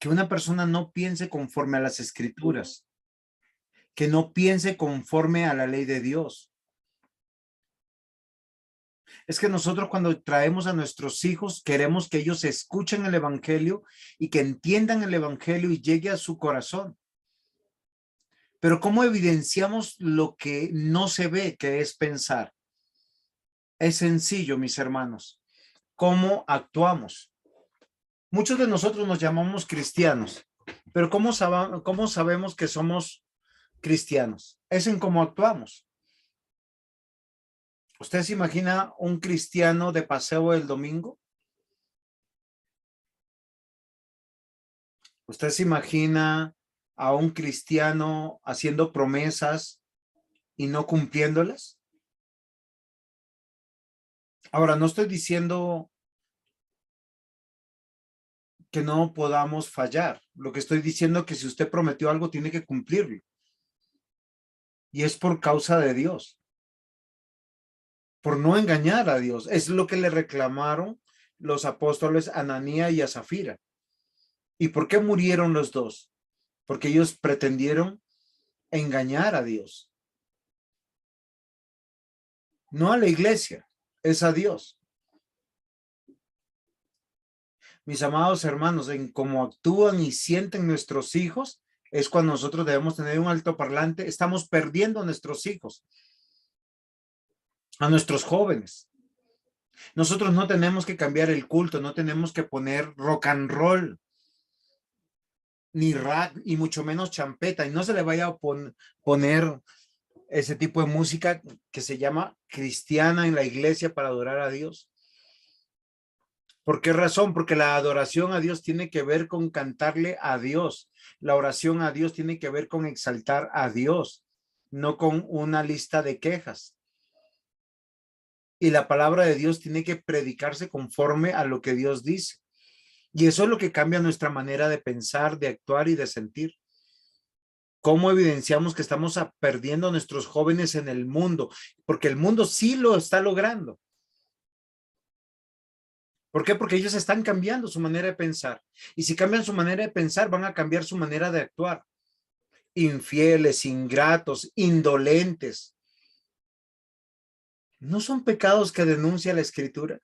Que una persona no piense conforme a las escrituras, que no piense conforme a la ley de Dios. Es que nosotros cuando traemos a nuestros hijos queremos que ellos escuchen el evangelio y que entiendan el evangelio y llegue a su corazón. Pero ¿cómo evidenciamos lo que no se ve, que es pensar? Es sencillo, mis hermanos. ¿Cómo actuamos? Muchos de nosotros nos llamamos cristianos, pero ¿cómo sabemos que somos cristianos? Es en cómo actuamos. ¿Usted se imagina un cristiano de paseo el domingo? ¿Usted se imagina a un cristiano haciendo promesas y no cumpliéndolas? Ahora, no estoy diciendo que no podamos fallar. Lo que estoy diciendo es que si usted prometió algo, tiene que cumplirlo. Y es por causa de Dios. Por no engañar a Dios. Es lo que le reclamaron los apóstoles Ananías y a Zafira. ¿Y por qué murieron los dos? Porque ellos pretendieron engañar a Dios. No a la iglesia, es a Dios. Mis amados hermanos, en cómo actúan y sienten nuestros hijos, es cuando nosotros debemos tener un altoparlante. Estamos perdiendo a nuestros hijos, a nuestros jóvenes. Nosotros no tenemos que cambiar el culto, no tenemos que poner rock and roll, ni rap, y mucho menos champeta, y no se le vaya a poner ese tipo de música que se llama cristiana en la iglesia para adorar a Dios. ¿Por qué razón? Porque la adoración a Dios tiene que ver con cantarle a Dios. La oración a Dios tiene que ver con exaltar a Dios, no con una lista de quejas. Y la palabra de Dios tiene que predicarse conforme a lo que Dios dice. Y eso es lo que cambia nuestra manera de pensar, de actuar y de sentir. ¿Cómo evidenciamos que estamos perdiendo a nuestros jóvenes en el mundo? Porque el mundo sí lo está logrando. ¿Por qué? Porque ellos están cambiando su manera de pensar. Y si cambian su manera de pensar, van a cambiar su manera de actuar. Infieles, ingratos, indolentes. ¿No son pecados que denuncia la Escritura?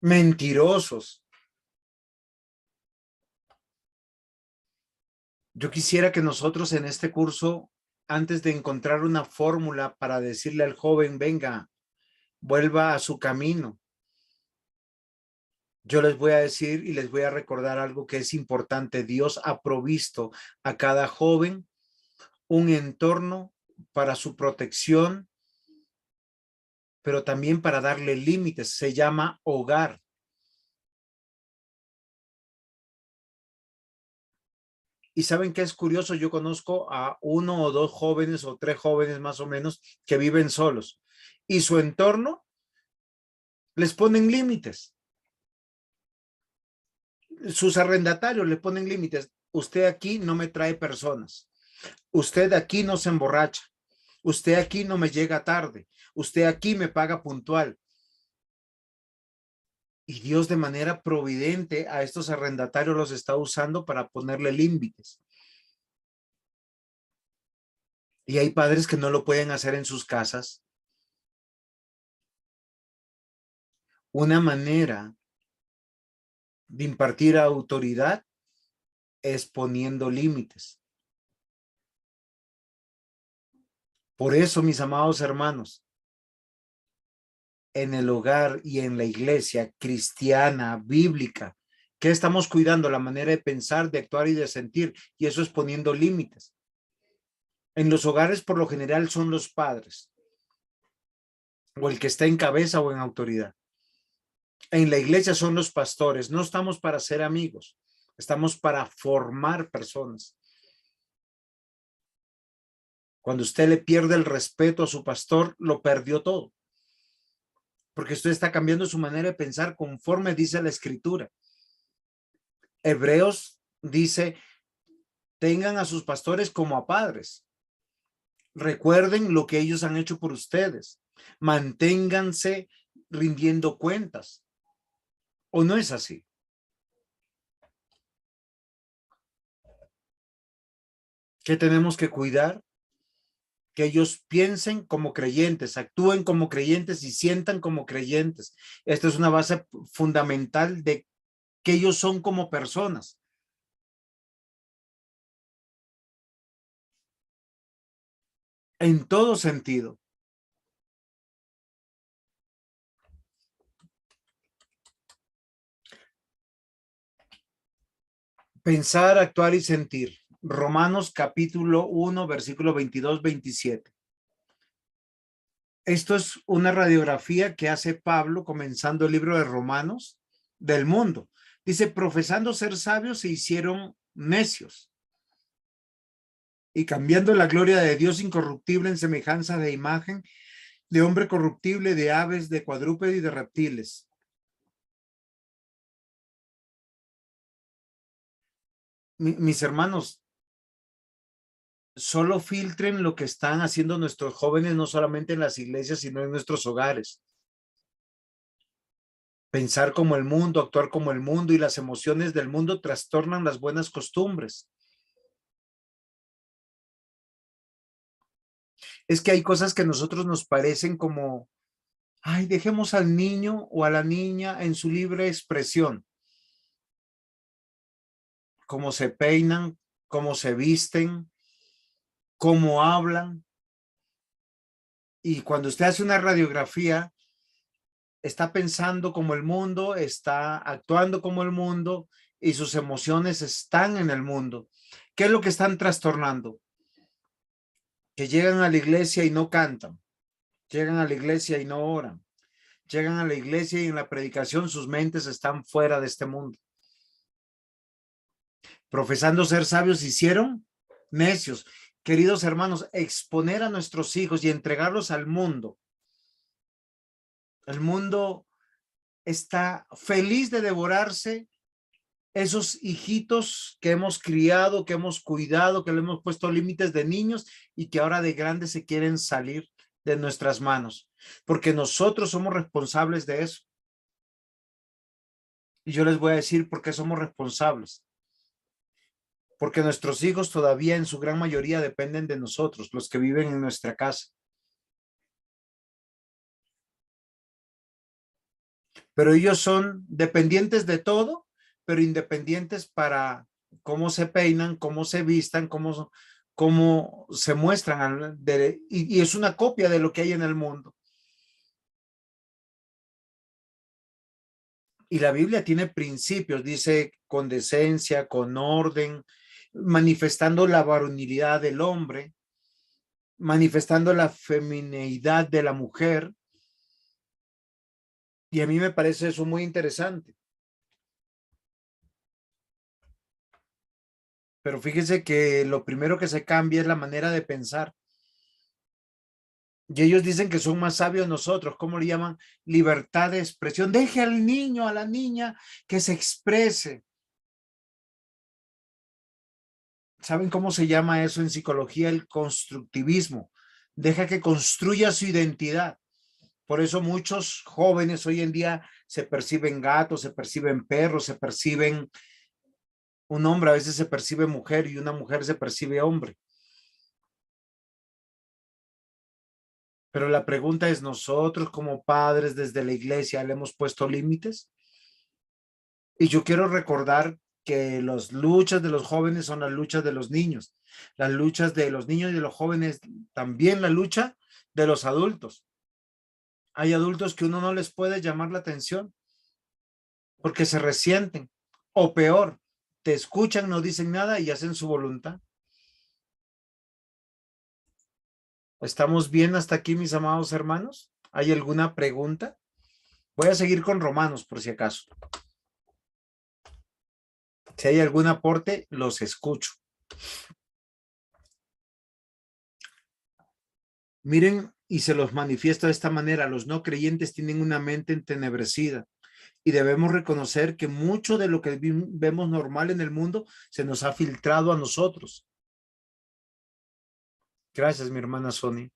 Mentirosos. Yo quisiera que nosotros en este curso, antes de encontrar una fórmula para decirle al joven, venga, vuelva a su camino, yo les voy a decir y les voy a recordar algo que es importante. Dios ha provisto a cada joven un entorno para su protección, pero también para darle límites. Se llama hogar. Y ¿saben qué es curioso? Yo conozco a 1 o 2 jóvenes o 3 jóvenes más o menos que viven solos y su entorno les ponen límites. Sus arrendatarios le ponen límites. Usted aquí no me trae personas. Usted aquí no se emborracha. Usted aquí no me llega tarde. Usted aquí me paga puntual. Y Dios de manera providente a estos arrendatarios los está usando para ponerle límites. Y hay padres que no lo pueden hacer en sus casas. Una manera de impartir autoridad es poniendo límites. Por eso, mis amados hermanos, en el hogar y en la iglesia cristiana, bíblica, ¿qué estamos cuidando? La manera de pensar, de actuar y de sentir, y eso es poniendo límites. En los hogares, por lo general, son los padres, o el que está en cabeza o en autoridad. En la iglesia son los pastores. No estamos para ser amigos, estamos para formar personas. Cuando usted le pierde el respeto a su pastor, lo perdió todo. Porque usted está cambiando su manera de pensar conforme dice la Escritura. Hebreos dice, tengan a sus pastores como a padres. Recuerden lo que ellos han hecho por ustedes. Manténganse rindiendo cuentas. ¿O no es así? ¿Qué tenemos que cuidar? Que ellos piensen como creyentes, actúen como creyentes y sientan como creyentes. Esta es una base fundamental de que ellos son como personas. En todo sentido. Pensar, actuar y sentir. Romanos capítulo 1, versículo 22-27. Esto es una radiografía que hace Pablo comenzando el libro de Romanos del mundo. Dice, profesando ser sabios se hicieron necios y cambiando la gloria de Dios incorruptible en semejanza de imagen de hombre corruptible, de aves, de cuadrúpedos y de reptiles. Mis hermanos, solo filtren lo que están haciendo nuestros jóvenes, no solamente en las iglesias, sino en nuestros hogares. Pensar como el mundo, actuar como el mundo y las emociones del mundo trastornan las buenas costumbres. Es que hay cosas que a nosotros nos parecen como Ay, dejemos al niño o a la niña en su libre expresión. Cómo se peinan, cómo se visten, cómo hablan. Y cuando usted hace una radiografía, está pensando como el mundo, está actuando como el mundo y sus emociones están en el mundo. ¿Qué es lo que están trastornando? Que llegan a la iglesia y no cantan, llegan a la iglesia y no oran, llegan a la iglesia y en la predicación sus mentes están fuera de este mundo. Profesando ser sabios, hicieron necios. Queridos hermanos, exponer a nuestros hijos y entregarlos al mundo. El mundo está feliz de devorarse esos hijitos que hemos criado, que hemos cuidado, que le hemos puesto límites de niños y que ahora de grandes se quieren salir de nuestras manos, porque nosotros somos responsables de eso. Y yo les voy a decir por qué somos responsables. Porque nuestros hijos todavía en su gran mayoría dependen de nosotros, los que viven en nuestra casa. Pero ellos son dependientes de todo, pero independientes para cómo se peinan, cómo se vistan, cómo se muestran. Y es una copia de lo que hay en el mundo. Y la Biblia tiene principios, dice con decencia, con orden, manifestando la varonilidad del hombre, manifestando la femineidad de la mujer. Y a mí me parece eso muy interesante. Pero fíjese que lo primero que se cambia es la manera de pensar. Y ellos dicen que son más sabios nosotros. ¿Cómo le llaman? Libertad de expresión. Deje al niño, a la niña que se exprese. ¿Saben cómo se llama eso en psicología? El constructivismo. Deja que construya su identidad. Por eso muchos jóvenes hoy en día se perciben gatos, se perciben perros, se perciben un hombre, a veces se percibe mujer y una mujer se percibe hombre. Pero la pregunta es, ¿nosotros como padres desde la iglesia le hemos puesto límites? Y yo quiero recordar que las luchas de los jóvenes son las luchas de los niños. Las luchas de los niños y de los jóvenes, también la lucha de los adultos. Hay adultos que uno no les puede llamar la atención porque se resienten. O peor, te escuchan, no dicen nada y hacen su voluntad. ¿Estamos bien hasta aquí, mis amados hermanos? ¿Hay alguna pregunta? Voy a seguir con Romanos por si acaso. Si hay algún aporte, los escucho. Miren, y se los manifiesto de esta manera, los no creyentes tienen una mente entenebrecida y debemos reconocer que mucho de lo que vemos normal en el mundo se nos ha filtrado a nosotros. Gracias, mi hermana Sonia.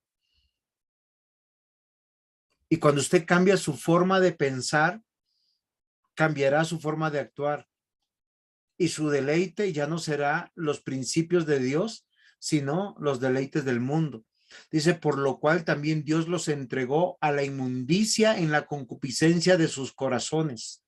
Y cuando usted cambia su forma de pensar, cambiará su forma de actuar. Y su deleite ya no será los principios de Dios, sino los deleites del mundo. Dice, por lo cual también Dios los entregó a la inmundicia en la concupiscencia de sus corazones.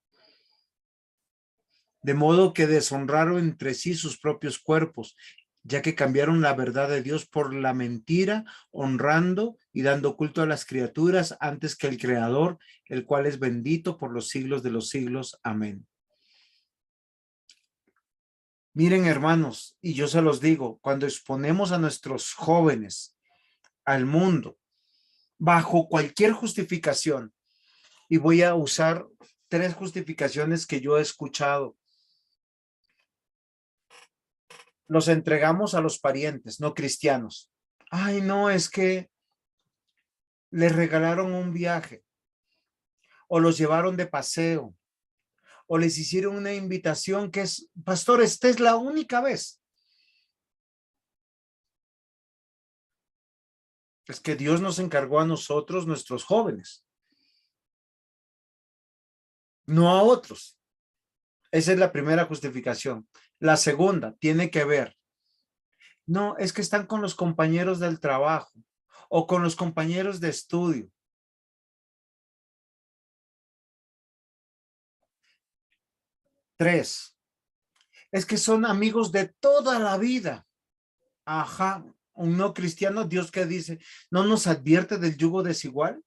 De modo que deshonraron entre sí sus propios cuerpos, ya que cambiaron la verdad de Dios por la mentira, honrando y dando culto a las criaturas antes que el Creador, el cual es bendito por los siglos de los siglos. Amén. Miren, hermanos, y yo se los digo, cuando exponemos a nuestros jóvenes al mundo, bajo cualquier justificación, y voy a usar 3 justificaciones que yo he escuchado, los entregamos a los parientes no cristianos. Ay, no, es que les regalaron un viaje, o los llevaron de paseo, o les hicieron una invitación que es, pastor, esta es la única vez. Es que Dios nos encargó a nosotros, nuestros jóvenes, no a otros. Esa es la primera justificación. La segunda tiene que ver, no, es que están con los compañeros del trabajo o con los compañeros de estudio. 3. Es que son amigos de toda la vida. Ajá, un no cristiano, Dios que dice, ¿no nos advierte del yugo desigual?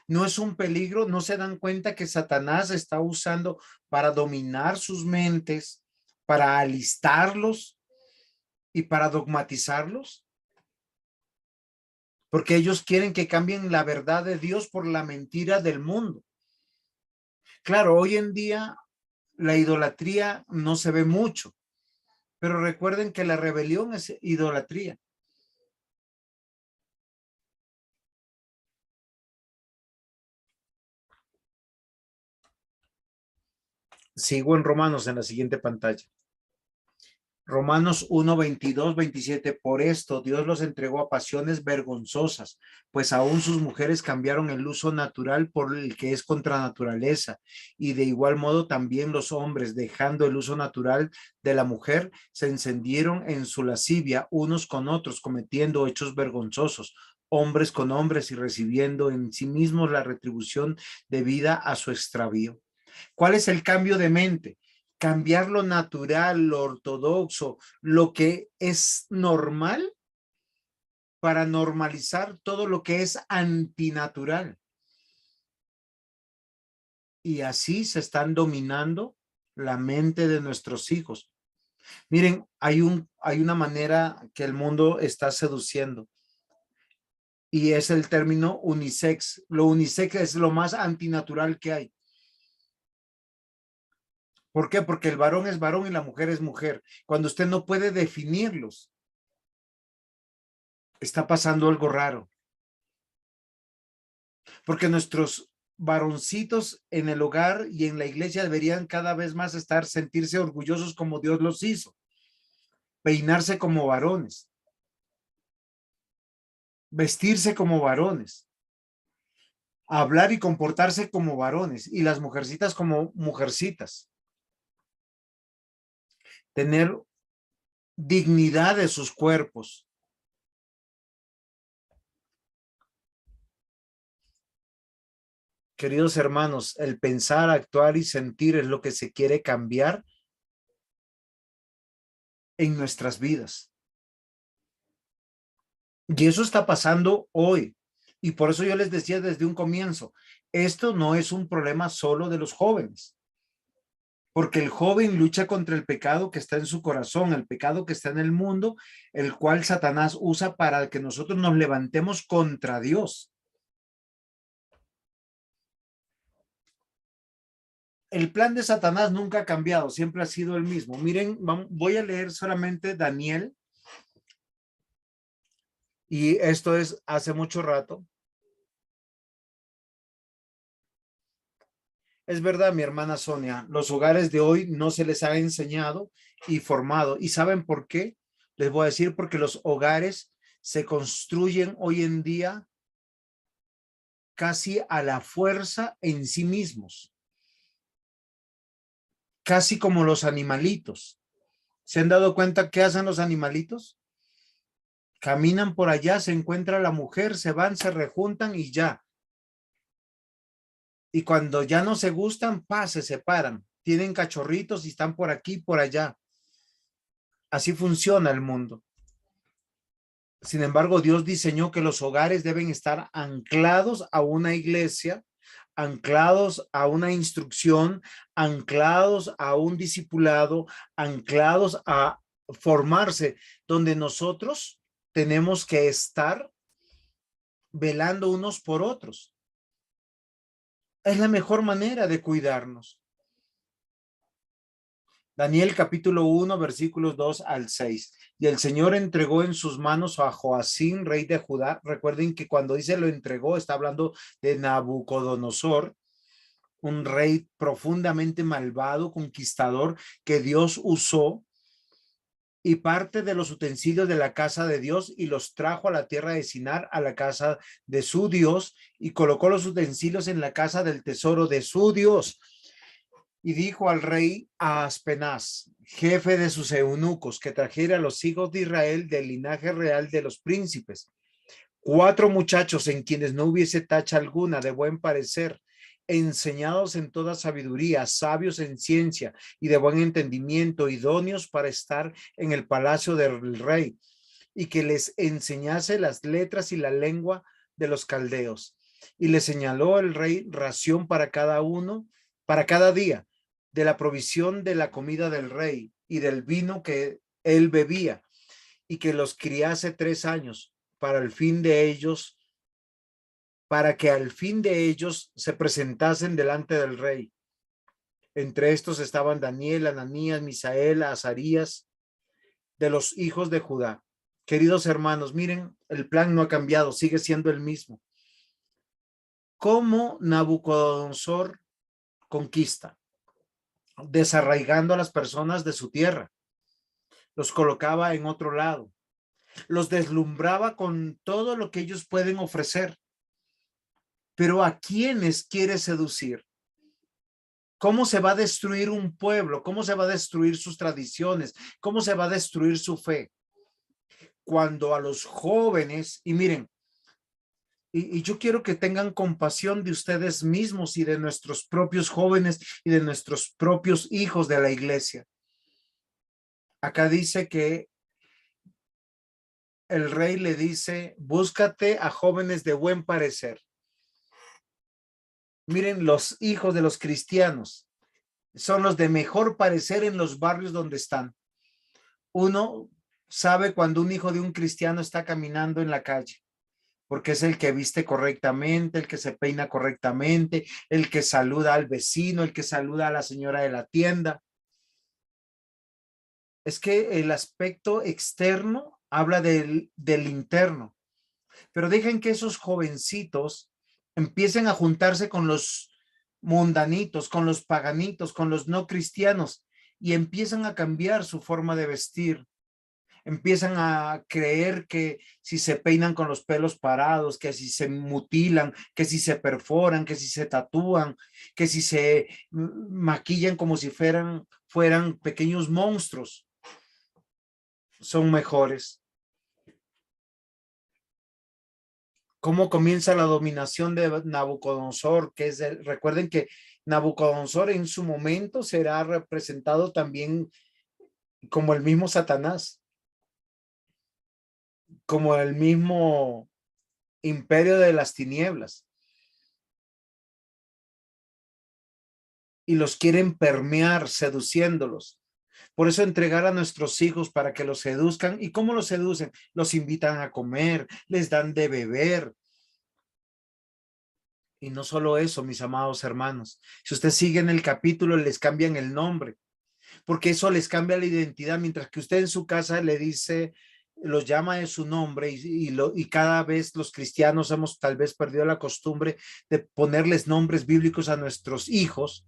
¿No es un peligro? ¿No se dan cuenta que Satanás está usando para dominar sus mentes, para alistarlos y para dogmatizarlos? Porque ellos quieren que cambien la verdad de Dios por la mentira del mundo. Claro, hoy en día la idolatría no se ve mucho, pero recuerden que la rebelión es idolatría. Sigo en Romanos en la siguiente pantalla. Romanos 1, 22, 27. Por esto Dios los entregó a pasiones vergonzosas, pues aún sus mujeres cambiaron el uso natural por el que es contra naturaleza. Y de igual modo también los hombres, dejando el uso natural de la mujer, se encendieron en su lascivia unos con otros, cometiendo hechos vergonzosos, hombres con hombres y recibiendo en sí mismos la retribución debida a su extravío. ¿Cuál es el cambio de mente? Cambiar lo natural, lo ortodoxo, lo que es normal para normalizar todo lo que es antinatural. Y así se están dominando la mente de nuestros hijos. Miren, hay una manera que el mundo está seduciendo y es el término unisex. Lo unisex es lo más antinatural que hay. ¿Por qué? Porque el varón es varón y la mujer es mujer. Cuando usted no puede definirlos, está pasando algo raro. Porque nuestros varoncitos en el hogar y en la iglesia deberían cada vez más sentirse orgullosos como Dios los hizo. Peinarse como varones. Vestirse como varones. Hablar y comportarse como varones. Y las mujercitas como mujercitas. Tener dignidad de sus cuerpos. Queridos hermanos, el pensar, actuar y sentir es lo que se quiere cambiar en nuestras vidas. Y eso está pasando hoy. Y por eso yo les decía desde un comienzo, esto no es un problema solo de los jóvenes. Porque el joven lucha contra el pecado que está en su corazón, el pecado que está en el mundo, el cual Satanás usa para que nosotros nos levantemos contra Dios. El plan de Satanás nunca ha cambiado, siempre ha sido el mismo. Miren, voy a leer solamente Daniel. Y esto es hace mucho rato. Es verdad, mi hermana Sonia, los hogares de hoy no se les ha enseñado y formado. ¿Y saben por qué? Les voy a decir porque los hogares se construyen hoy en día casi a la fuerza en sí mismos. Casi como los animalitos. ¿Se han dado cuenta qué hacen los animalitos? Caminan por allá, se encuentra la mujer, se van, se rejuntan y ya. Y cuando ya no se gustan, se separan. Tienen cachorritos y están por aquí, por allá. Así funciona el mundo. Sin embargo, Dios diseñó que los hogares deben estar anclados a una iglesia, anclados a una instrucción, anclados a un discipulado, anclados a formarse, donde nosotros tenemos que estar velando unos por otros. Es la mejor manera de cuidarnos. Daniel capítulo 1, versículos 2 al 6. Y el Señor entregó en sus manos a Joacín, rey de Judá. Recuerden que cuando dice lo entregó, está hablando de Nabucodonosor, un rey profundamente malvado, conquistador, que Dios usó, y parte de los utensilios de la casa de Dios y los trajo a la tierra de Sinar, a la casa de su Dios, y colocó los utensilios en la casa del tesoro de su Dios. Y dijo al rey Aspenaz, jefe de sus eunucos, que trajera a los hijos de Israel del linaje real de los príncipes, 4 muchachos en quienes no hubiese tacha alguna, de buen parecer, enseñados en toda sabiduría, sabios en ciencia y de buen entendimiento, idóneos para estar en el palacio del rey, y que les enseñase las letras y la lengua de los caldeos. Y le señaló el rey ración para cada uno, para cada día, de la provisión de la comida del rey y del vino que él bebía, y que los criase 3 años para el fin de ellos, para que al fin de ellos se presentasen delante del rey. Entre estos estaban Daniel, Ananías, Misael, Azarías, de los hijos de Judá. Queridos hermanos, miren, el plan no ha cambiado, sigue siendo el mismo. ¿Cómo Nabucodonosor conquista? Desarraigando a las personas de su tierra. Los colocaba en otro lado. Los deslumbraba con todo lo que ellos pueden ofrecer. Pero ¿a quiénes quiere seducir? ¿Cómo se va a destruir un pueblo? ¿Cómo se va a destruir sus tradiciones? ¿Cómo se va a destruir su fe? Cuando a los jóvenes, y miren, y yo quiero que tengan compasión de ustedes mismos y de nuestros propios jóvenes y de nuestros propios hijos de la iglesia. Acá dice que el rey le dice, búscate a jóvenes de buen parecer. Miren, los hijos de los cristianos son los de mejor parecer en los barrios donde están. Uno sabe cuando un hijo de un cristiano está caminando en la calle, porque es el que viste correctamente, el que se peina correctamente, el que saluda al vecino, el que saluda a la señora de la tienda. Es que el aspecto externo habla del interno, pero dejen que esos jovencitos empiecen a juntarse con los mundanitos, con los paganitos, con los no cristianos, y empiezan a cambiar su forma de vestir. Empiezan a creer que si se peinan con los pelos parados, que si se mutilan, que si se perforan, que si se tatúan, que si se maquillan como si fueran pequeños monstruos, son mejores. ¿Cómo comienza la dominación de Nabucodonosor? Recuerden que Nabucodonosor en su momento será representado también como el mismo Satanás, como el mismo imperio de las tinieblas. Y los quieren permear, seduciéndolos. Por eso entregar a nuestros hijos para que los seduzcan. ¿Y cómo los seducen? Los invitan a comer, les dan de beber. Y no solo eso, mis amados hermanos. Si usted sigue en el capítulo, les cambian el nombre, porque eso les cambia la identidad. Mientras que usted en su casa le dice, los llama de su nombre, y cada vez los cristianos hemos tal vez perdido la costumbre de ponerles nombres bíblicos a nuestros hijos.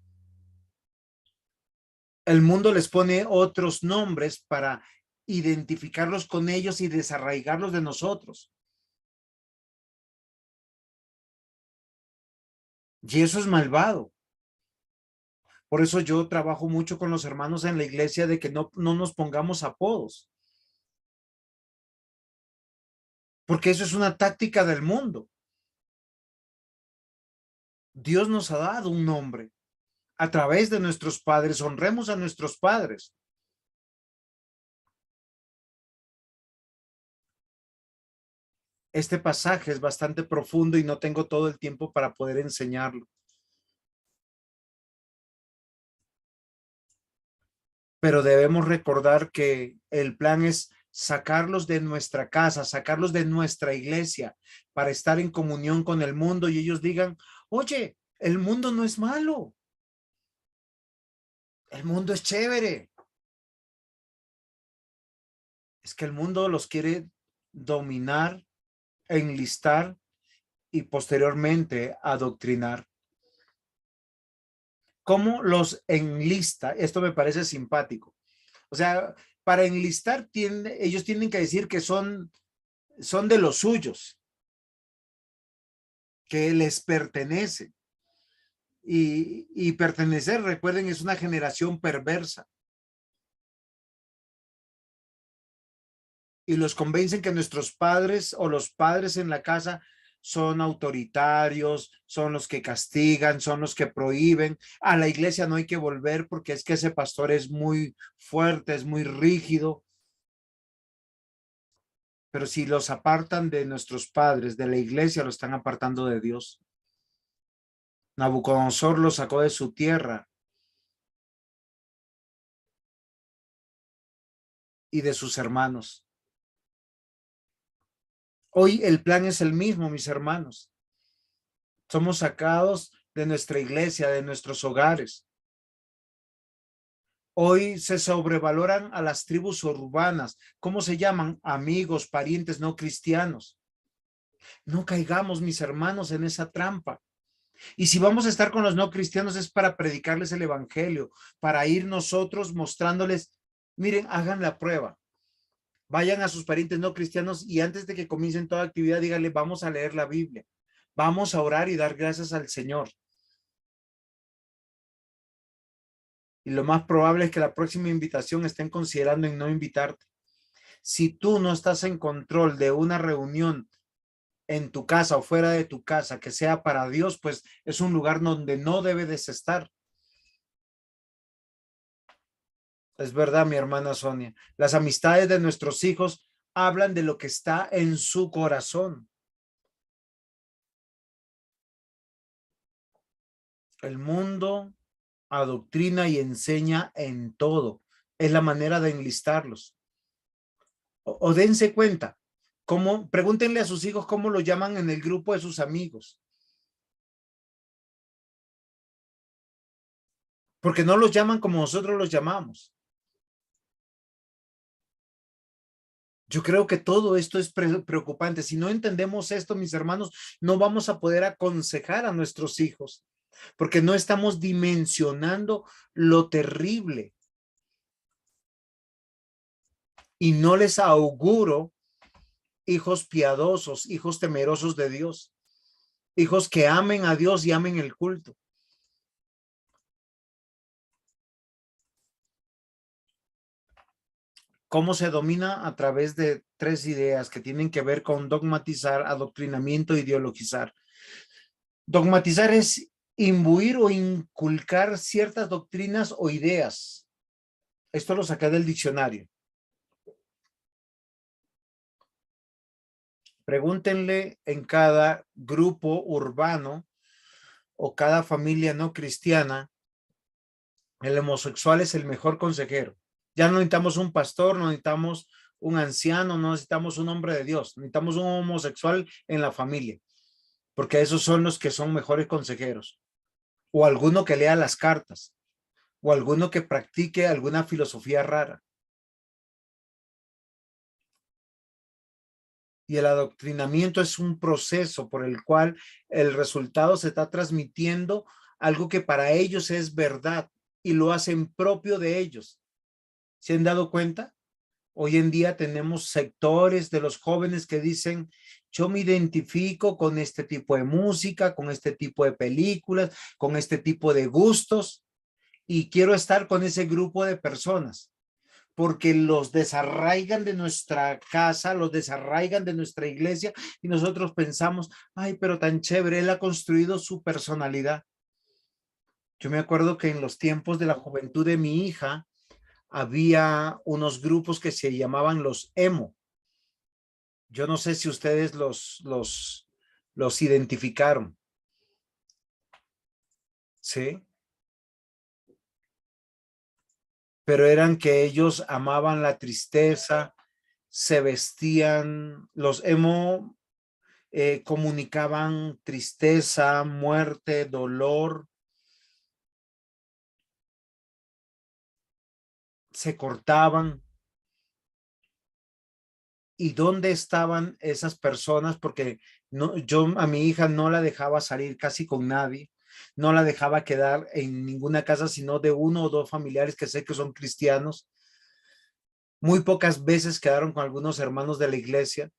El mundo les pone otros nombres para identificarlos con ellos y desarraigarlos de nosotros. Y eso es malvado. Por eso yo trabajo mucho con los hermanos en la iglesia de que no nos pongamos apodos. Porque eso es una táctica del mundo. Dios nos ha dado un nombre a través de nuestros padres. Honremos a nuestros padres. Este pasaje es bastante profundo y no tengo todo el tiempo para poder enseñarlo. Pero debemos recordar que el plan es sacarlos de nuestra casa, sacarlos de nuestra iglesia para estar en comunión con el mundo y ellos digan, oye, el mundo no es malo. El mundo es chévere. Es que el mundo los quiere dominar, enlistar y posteriormente adoctrinar. ¿Cómo los enlista? Esto me parece simpático. O sea, para enlistar ellos tienen que decir que son de los suyos, que les pertenece. Y pertenecer, recuerden, es una generación perversa. Y los convencen que nuestros padres o los padres en la casa son autoritarios, son los que castigan, son los que prohíben. A la iglesia no hay que volver porque es que ese pastor es muy fuerte, es muy rígido. Pero si los apartan de nuestros padres, de la iglesia, lo están apartando de Dios. Nabucodonosor lo sacó de su tierra y de sus hermanos. Hoy el plan es el mismo, mis hermanos. Somos sacados de nuestra iglesia, de nuestros hogares. Hoy se sobrevaloran a las tribus urbanas. ¿Cómo se llaman? Amigos, parientes no cristianos. No caigamos, mis hermanos, en esa trampa. Y si vamos a estar con los no cristianos es para predicarles el evangelio, para ir nosotros mostrándoles, miren, hagan la prueba. Vayan a sus parientes no cristianos y antes de que comiencen toda actividad, díganle, vamos a leer la Biblia. Vamos a orar y dar gracias al Señor. Y lo más probable es que la próxima invitación estén considerando en no invitarte. Si tú no estás en control de una reunión en tu casa o fuera de tu casa que sea para Dios, pues es un lugar donde no debes estar. Es verdad, mi hermana Sonia. Las amistades de nuestros hijos hablan de lo que está en su corazón. El mundo adoctrina y enseña en todo. Es la manera de enlistarlos. O dense cuenta, pregúntenle a sus hijos cómo lo llaman en el grupo de sus amigos. Porque no los llaman como nosotros los llamamos. Yo creo que todo esto es preocupante. Si no entendemos esto, mis hermanos, no vamos a poder aconsejar a nuestros hijos, porque no estamos dimensionando lo terrible. Y no les auguro hijos piadosos, hijos temerosos de Dios, hijos que amen a Dios y amen el culto. ¿Cómo se domina? A través de 3 ideas que tienen que ver con dogmatizar, adoctrinamiento, ideologizar. Dogmatizar es imbuir o inculcar ciertas doctrinas o ideas. Esto lo saqué del diccionario. Pregúntenle en cada grupo urbano o cada familia no cristiana, el homosexual es el mejor consejero. Ya no necesitamos un pastor, no necesitamos un anciano, no necesitamos un hombre de Dios, necesitamos un homosexual en la familia, porque esos son los que son mejores consejeros. O alguno que lea las cartas, o alguno que practique alguna filosofía rara. Y el adoctrinamiento es un proceso por el cual el resultado se está transmitiendo algo que para ellos es verdad y lo hacen propio de ellos. ¿Se han dado cuenta? Hoy en día tenemos sectores de los jóvenes que dicen, yo me identifico con este tipo de música, con este tipo de películas, con este tipo de gustos y quiero estar con ese grupo de personas. Porque los desarraigan de nuestra casa, los desarraigan de nuestra iglesia y nosotros pensamos, ay, pero tan chévere, él ha construido su personalidad. Yo me acuerdo que en los tiempos de la juventud de mi hija había unos grupos que se llamaban los emo. Yo no sé si ustedes los identificaron. ¿Sí? Pero eran que ellos amaban la tristeza, se vestían, los emo comunicaban tristeza, muerte, dolor, se cortaban. ¿Y dónde estaban esas personas? Porque no, yo a mi hija no la dejaba salir casi con nadie, no la dejaba quedar en ninguna casa, sino de 1 o 2 familiares que sé que son cristianos. Muy pocas veces quedaron con algunos hermanos de la iglesia,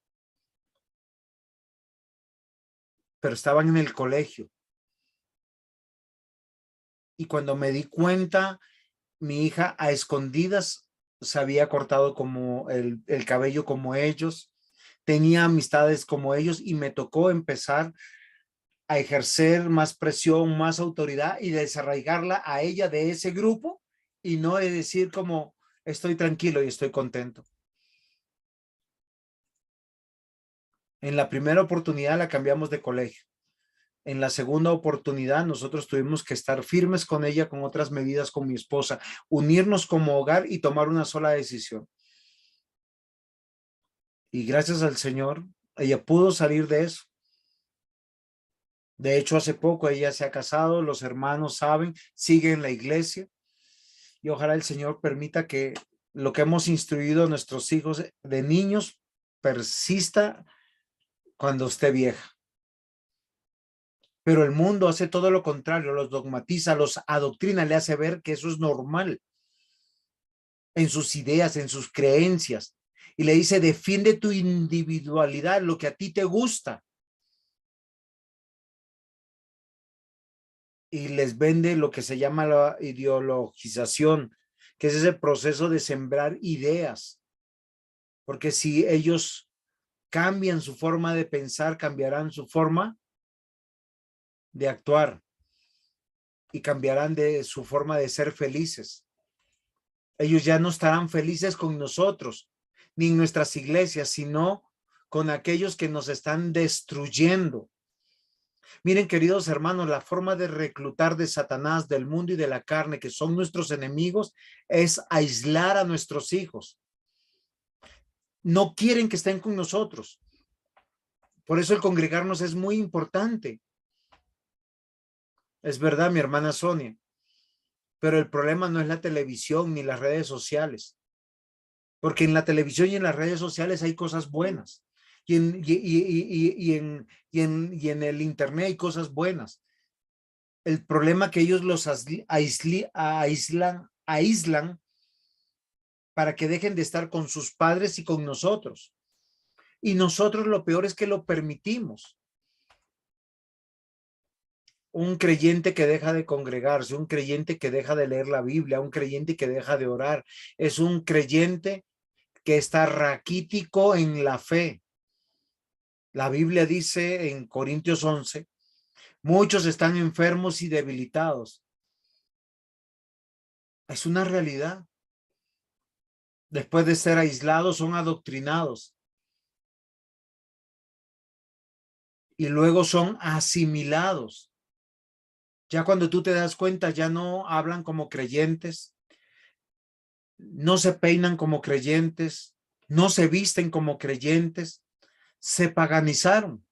pero estaban en el colegio. Y cuando me di cuenta, mi hija a escondidas se había cortado como el cabello como ellos, tenía amistades como ellos y me tocó empezar a ejercer más presión, más autoridad y desarraigarla a ella de ese grupo y no de decir como estoy tranquilo y estoy contento. En la primera oportunidad la cambiamos de colegio. En la segunda oportunidad nosotros tuvimos que estar firmes con ella, con otras medidas con mi esposa, unirnos como hogar y tomar una sola decisión. Y gracias al Señor, ella pudo salir de eso. De hecho, hace poco ella se ha casado, los hermanos saben, sigue en la iglesia y ojalá el Señor permita que lo que hemos instruido a nuestros hijos de niños persista cuando esté vieja. Pero el mundo hace todo lo contrario, los dogmatiza, los adoctrina, le hace ver que eso es normal en sus ideas, en sus creencias. Y le dice, defiende tu individualidad, lo que a ti te gusta. Y les vende lo que se llama la ideologización, que es ese proceso de sembrar ideas. Porque si ellos cambian su forma de pensar, cambiarán su forma de actuar y cambiarán de su forma de ser felices. Ellos ya no estarán felices con nosotros, ni en nuestras iglesias, sino con aquellos que nos están destruyendo. Miren, queridos hermanos, la forma de reclutar de Satanás, del mundo y de la carne, que son nuestros enemigos, es aislar a nuestros hijos. No quieren que estén con nosotros. Por eso el congregarnos es muy importante. Es verdad, mi hermana Sonia, pero el problema no es la televisión ni las redes sociales, porque en la televisión y en las redes sociales hay cosas buenas y en el internet hay cosas buenas. El problema es que ellos los aíslan para que dejen de estar con sus padres y con nosotros. Y nosotros lo peor es que lo permitimos. Un creyente que deja de congregarse, un creyente que deja de leer la Biblia, un creyente que deja de orar, es un creyente que está raquítico en la fe. La Biblia dice en Corintios 11, muchos están enfermos y debilitados. Es una realidad. Después de ser aislados, son adoctrinados. Y luego son asimilados. Ya cuando tú te das cuenta, ya no hablan como creyentes, no se peinan como creyentes, no se visten como creyentes, se paganizaron.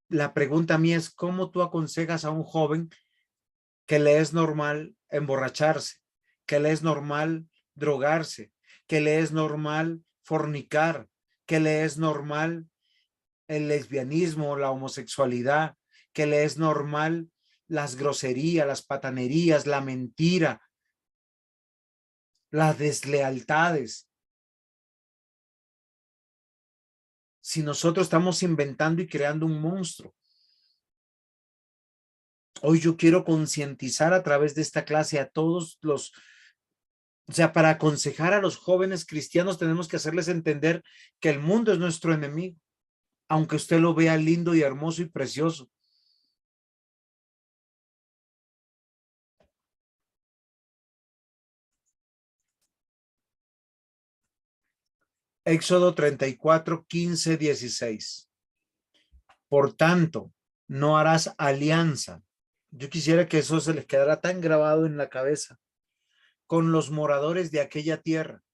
La pregunta mía es, ¿cómo tú aconsejas a un joven que le es normal emborracharse, que le es normal drogarse, que le es normal fornicar, que le es normal el lesbianismo, la homosexualidad, que le es normal las groserías, las patanerías, la mentira, las deslealtades? Si nosotros estamos inventando y creando un monstruo. Hoy yo quiero concientizar a través de esta clase a todos los, o sea, para aconsejar a los jóvenes cristianos tenemos que hacerles entender que el mundo es nuestro enemigo, aunque usted lo vea lindo y hermoso y precioso. Éxodo 34, 15, 16. Por tanto, no harás alianza. Yo quisiera que eso se les quedara tan grabado en la cabeza con los moradores de aquella tierra.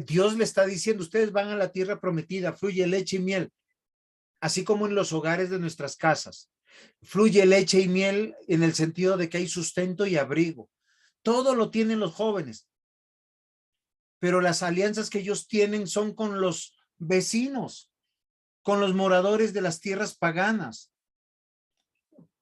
Dios le está diciendo, ustedes van a la tierra prometida, fluye leche y miel, así como en los hogares de nuestras casas. Fluye leche y miel en el sentido de que hay sustento y abrigo. Todo lo tienen los jóvenes, pero las alianzas que ellos tienen son con los vecinos, con los moradores de las tierras paganas,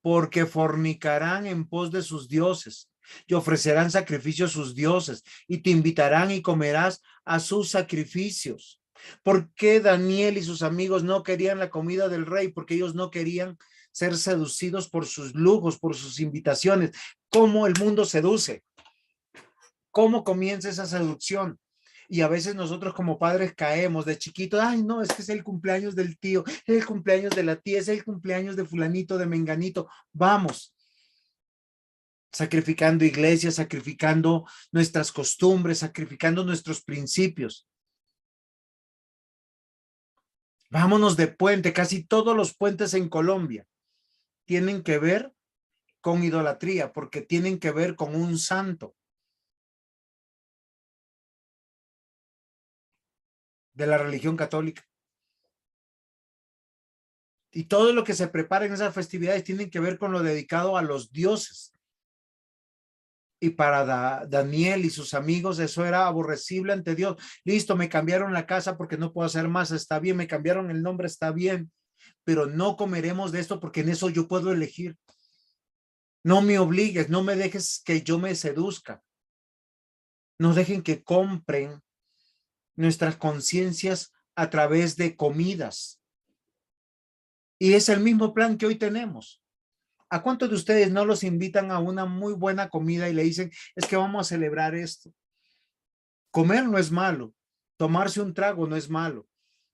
porque fornicarán en pos de sus dioses y ofrecerán sacrificios a sus dioses y te invitarán y comerás a sus sacrificios. ¿Por qué Daniel y sus amigos no querían la comida del rey? Porque ellos no querían ser seducidos por sus lujos, por sus invitaciones. ¿Cómo el mundo seduce? ¿Cómo comienza esa seducción? Y a veces nosotros como padres caemos de chiquitos, ay no, es que es el cumpleaños del tío, es el cumpleaños de la tía, es el cumpleaños de fulanito, de menganito. Vamos, sacrificando iglesias, sacrificando nuestras costumbres, sacrificando nuestros principios. Vámonos de puente, casi todos los puentes en Colombia tienen que ver con idolatría, porque tienen que ver con un santo de la religión católica. Y todo lo que se prepara en esas festividades tienen que ver con lo dedicado a los dioses. Y para Daniel y sus amigos eso era aborrecible ante Dios. Listo, me cambiaron la casa porque no puedo hacer más, está bien, me cambiaron el nombre, está bien, pero no comeremos de esto porque en eso yo puedo elegir. No me obligues, no me dejes que yo me seduzca. No dejen que compren nuestras conciencias a través de comidas. Y es el mismo plan que hoy tenemos. ¿A cuántos de ustedes no los invitan a una muy buena comida y le dicen, es que vamos a celebrar esto? Comer no es malo, tomarse un trago no es malo,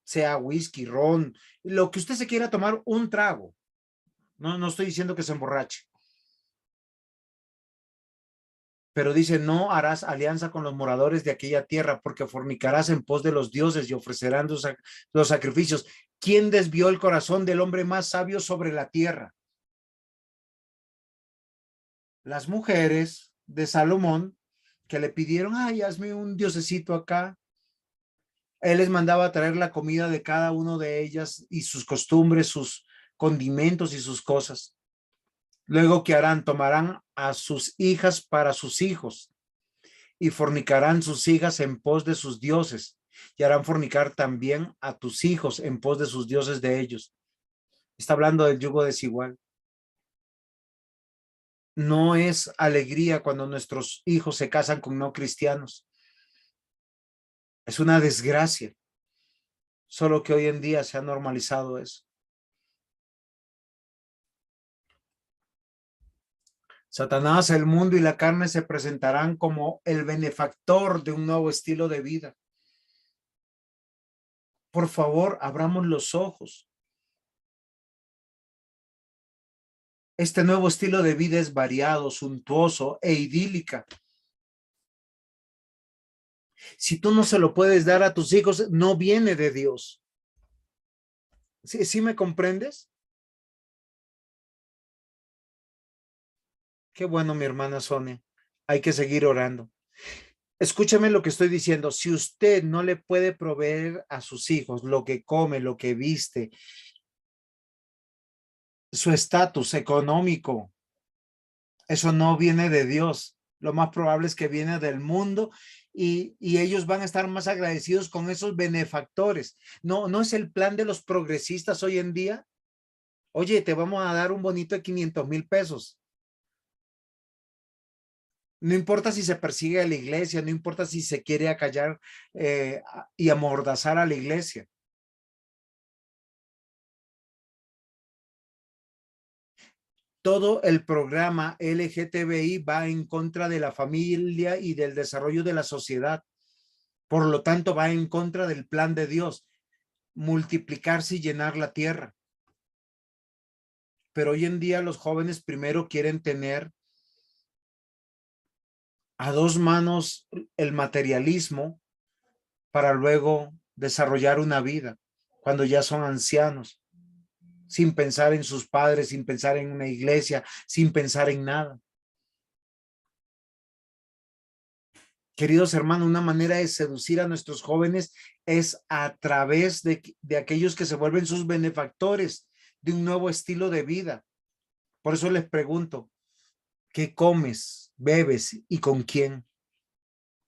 sea whisky, ron, lo que usted se quiera tomar, un trago. No estoy diciendo que se emborrache. Pero dice, no harás alianza con los moradores de aquella tierra, porque fornicarás en pos de los dioses y ofrecerán los sacrificios. ¿Quién desvió el corazón del hombre más sabio sobre la tierra? Las mujeres de Salomón, que le pidieron, ay, hazme un diosecito acá. Él les mandaba a traer la comida de cada uno de ellas y sus costumbres, sus condimentos y sus cosas. Luego, ¿qué harán? Tomarán a sus hijas para sus hijos y fornicarán sus hijas en pos de sus dioses y harán fornicar también a tus hijos en pos de sus dioses de ellos. Está hablando del yugo desigual. No es alegría cuando nuestros hijos se casan con no cristianos. Es una desgracia. Solo que hoy en día se ha normalizado eso. Satanás, el mundo y la carne se presentarán como el benefactor de un nuevo estilo de vida. Por favor, abramos los ojos. Este nuevo estilo de vida es variado, suntuoso e idílica. Si tú no se lo puedes dar a tus hijos, no viene de Dios. ¿Sí me comprendes? Qué bueno, mi hermana Sonia. Hay que seguir orando. Escúchame lo que estoy diciendo. Si usted no le puede proveer a sus hijos lo que come, lo que viste, su estatus económico, eso no viene de Dios. Lo más probable es que viene del mundo y ellos van a estar más agradecidos con esos benefactores. No es el plan de los progresistas hoy en día. Oye, te vamos a dar un bonito de 500,000 pesos. No importa si se persigue a la iglesia, no importa si se quiere acallar y amordazar a la iglesia. Todo el programa LGTBI va en contra de la familia y del desarrollo de la sociedad. Por lo tanto, va en contra del plan de Dios, multiplicarse y llenar la tierra. Pero hoy en día los jóvenes primero quieren tener a dos manos el materialismo para luego desarrollar una vida cuando ya son ancianos, sin pensar en sus padres, sin pensar en una iglesia, sin pensar en nada. Queridos hermanos, una manera de seducir a nuestros jóvenes es a través de aquellos que se vuelven sus benefactores de un nuevo estilo de vida. Por eso les pregunto, ¿qué comes, bebes y con quién?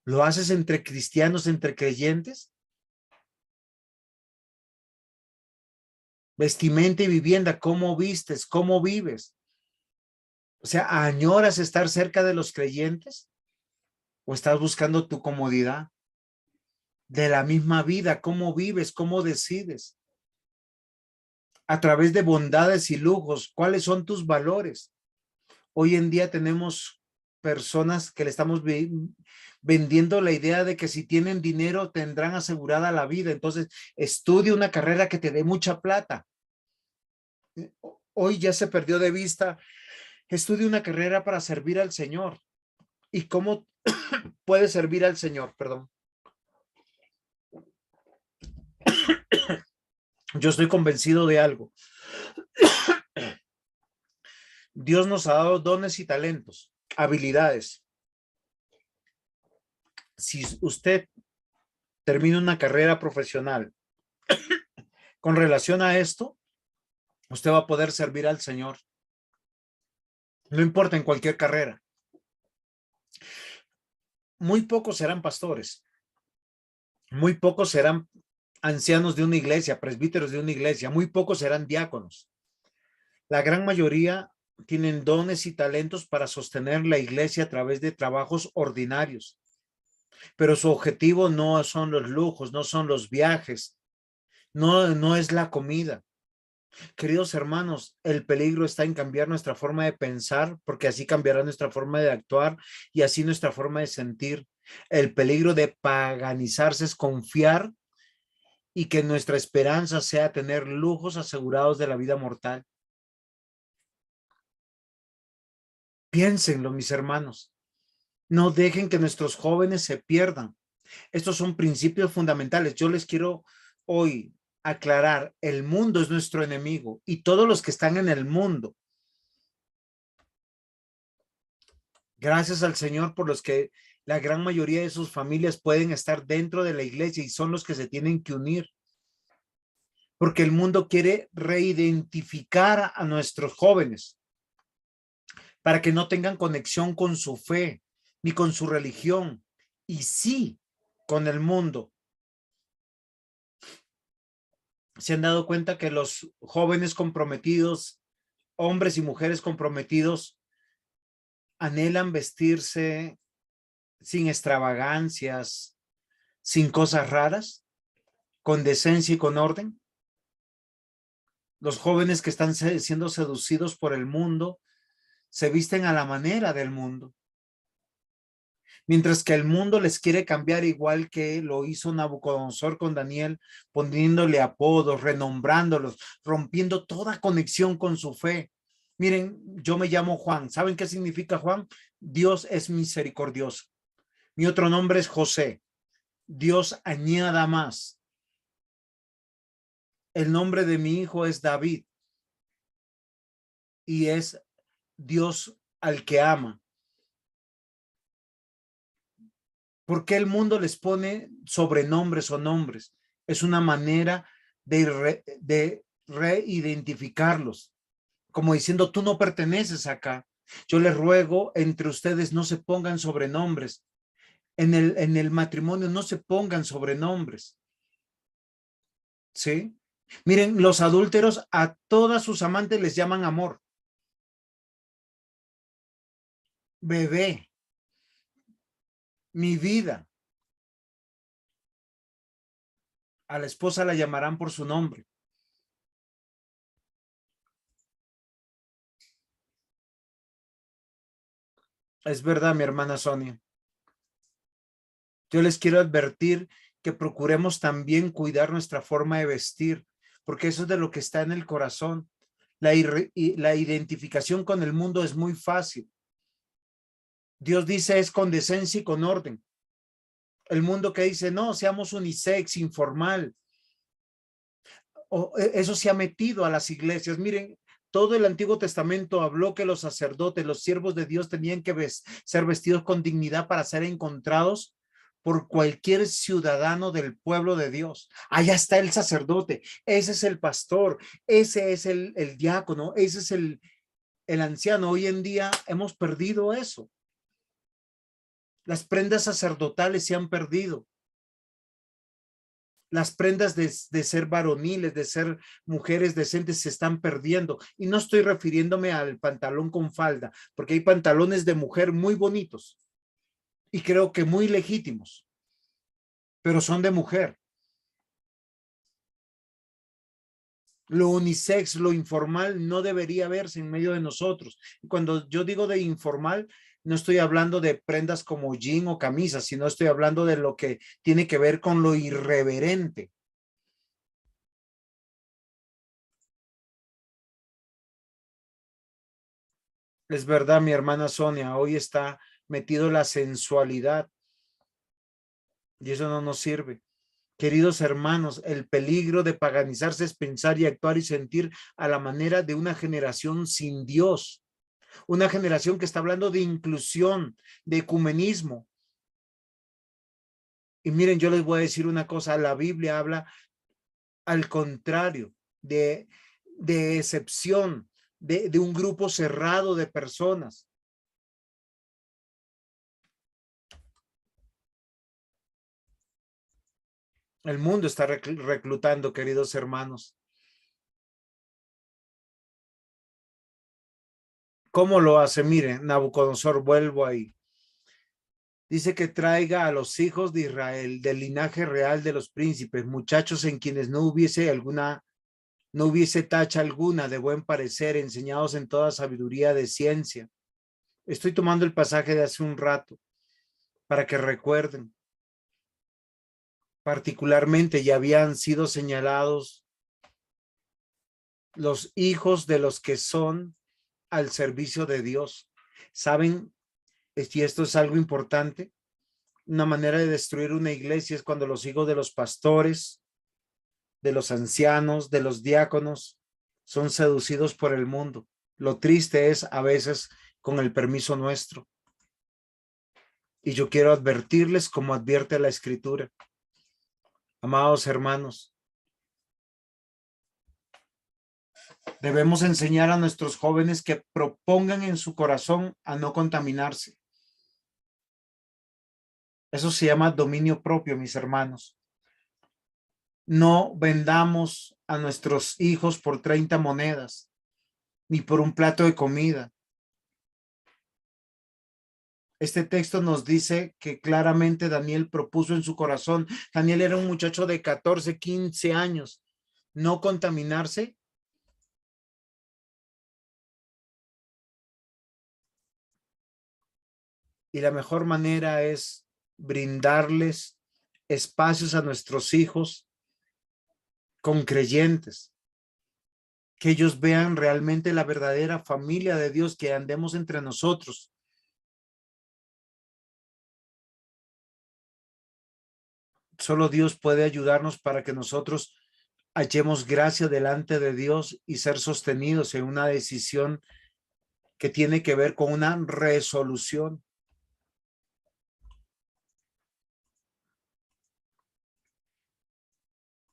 ¿Lo haces entre cristianos, entre creyentes? Vestimenta y vivienda, ¿cómo vistes? ¿Cómo vives? O sea, ¿añoras estar cerca de los creyentes? ¿O estás buscando tu comodidad? De la misma vida, ¿cómo vives? ¿Cómo decides? A través de bondades y lujos, ¿cuáles son tus valores? Hoy en día tenemos personas que le estamos vendiendo la idea de que si tienen dinero tendrán asegurada la vida. Entonces, estudie una carrera que te dé mucha plata. Hoy ya se perdió de vista. Estudie una carrera para servir al Señor. ¿Y cómo puede servir al Señor? Perdón. Yo estoy convencido de algo. Dios nos ha dado dones y talentos, habilidades. Si usted termina una carrera profesional con relación a esto, usted va a poder servir al Señor. No importa en cualquier carrera. Muy pocos serán pastores. Muy pocos serán ancianos de una iglesia, presbíteros de una iglesia. Muy pocos serán diáconos. La gran mayoría tienen dones y talentos para sostener la iglesia a través de trabajos ordinarios. Pero su objetivo no son los lujos, no son los viajes, no es la comida. Queridos hermanos, el peligro está en cambiar nuestra forma de pensar, porque así cambiará nuestra forma de actuar y así nuestra forma de sentir. El peligro de paganizarse es confiar y que nuestra esperanza sea tener lujos asegurados de la vida mortal. Piénsenlo, mis hermanos. No dejen que nuestros jóvenes se pierdan. Estos son principios fundamentales. Yo les quiero hoy aclarar, el mundo es nuestro enemigo y todos los que están en el mundo. Gracias al Señor por los que la gran mayoría de sus familias pueden estar dentro de la iglesia y son los que se tienen que unir. Porque el mundo quiere reidentificar a nuestros jóvenes para que no tengan conexión con su fe ni con su religión y sí con el mundo. Se han dado cuenta que los jóvenes comprometidos, hombres y mujeres comprometidos, anhelan vestirse sin extravagancias, sin cosas raras, con decencia y con orden. Los jóvenes que están siendo seducidos por el mundo se visten a la manera del mundo. Mientras que el mundo les quiere cambiar igual que lo hizo Nabucodonosor con Daniel, poniéndole apodos, renombrándolos, rompiendo toda conexión con su fe. Miren, yo me llamo Juan. ¿Saben qué significa Juan? Dios es misericordioso. Mi otro nombre es José. Dios añada más. El nombre de mi hijo es David y es Dios al que ama. ¿Por qué el mundo les pone sobrenombres o nombres? Es una manera de reidentificarlos, como diciendo, tú no perteneces acá. Yo les ruego, entre ustedes no se pongan sobrenombres. En el matrimonio no se pongan sobrenombres. ¿Sí? Miren, los adúlteros a todas sus amantes les llaman amor. Bebé. Mi vida. A la esposa la llamarán por su nombre. Es verdad, mi hermana Sonia. Yo les quiero advertir que procuremos también cuidar nuestra forma de vestir, porque eso es de lo que está en el corazón. La identificación con el mundo es muy fácil. Dios dice es con decencia y con orden. El mundo que dice, no, seamos unisex, informal. Eso se ha metido a las iglesias. Miren, todo el Antiguo Testamento habló que los sacerdotes, los siervos de Dios tenían que ser vestidos con dignidad para ser encontrados por cualquier ciudadano del pueblo de Dios. Allá está el sacerdote, ese es el pastor, ese es el diácono, ese es el anciano. Hoy en día hemos perdido eso. Las prendas sacerdotales se han perdido. Las prendas de ser varoniles, de ser mujeres decentes se están perdiendo. Y no estoy refiriéndome al pantalón con falda, porque hay pantalones de mujer muy bonitos y creo que muy legítimos, pero son de mujer. Lo unisex, lo informal no debería verse en medio de nosotros. Y cuando yo digo de informal, no estoy hablando de prendas como jean o camisa, sino estoy hablando de lo que tiene que ver con lo irreverente. Es verdad, mi hermana Sonia, hoy está metido la sensualidad y eso no nos sirve. Queridos hermanos, el peligro de paganizarse es pensar y actuar y sentir a la manera de una generación sin Dios. Una generación que está hablando de inclusión, de ecumenismo. Y miren, yo les voy a decir una cosa, la Biblia habla al contrario, de excepción, de un grupo cerrado de personas. El mundo está reclutando, queridos hermanos. ¿Cómo lo hace? Miren, Nabucodonosor, vuelvo ahí. Dice que traiga a los hijos de Israel, del linaje real de los príncipes, muchachos en quienes no hubiese tacha alguna, de buen parecer, enseñados en toda sabiduría de ciencia. Estoy tomando el pasaje de hace un rato para que recuerden. Particularmente ya habían sido señalados los hijos de los que son al servicio de Dios. ¿Saben? Y esto es algo importante. Una manera de destruir una iglesia es cuando los hijos de los pastores, de los ancianos, de los diáconos, son seducidos por el mundo. Lo triste es a veces con el permiso nuestro. Y yo quiero advertirles como advierte la Escritura. Amados hermanos, debemos enseñar a nuestros jóvenes que propongan en su corazón a no contaminarse. Eso se llama dominio propio, mis hermanos. No vendamos a nuestros hijos por 30 monedas, ni por un plato de comida. Este texto nos dice que claramente Daniel propuso en su corazón. Daniel era un muchacho de 14, 15 años. No contaminarse. Y la mejor manera es brindarles espacios a nuestros hijos con creyentes, que ellos vean realmente la verdadera familia de Dios, que andemos entre nosotros. Solo Dios puede ayudarnos para que nosotros hallemos gracia delante de Dios y ser sostenidos en una decisión que tiene que ver con una resolución.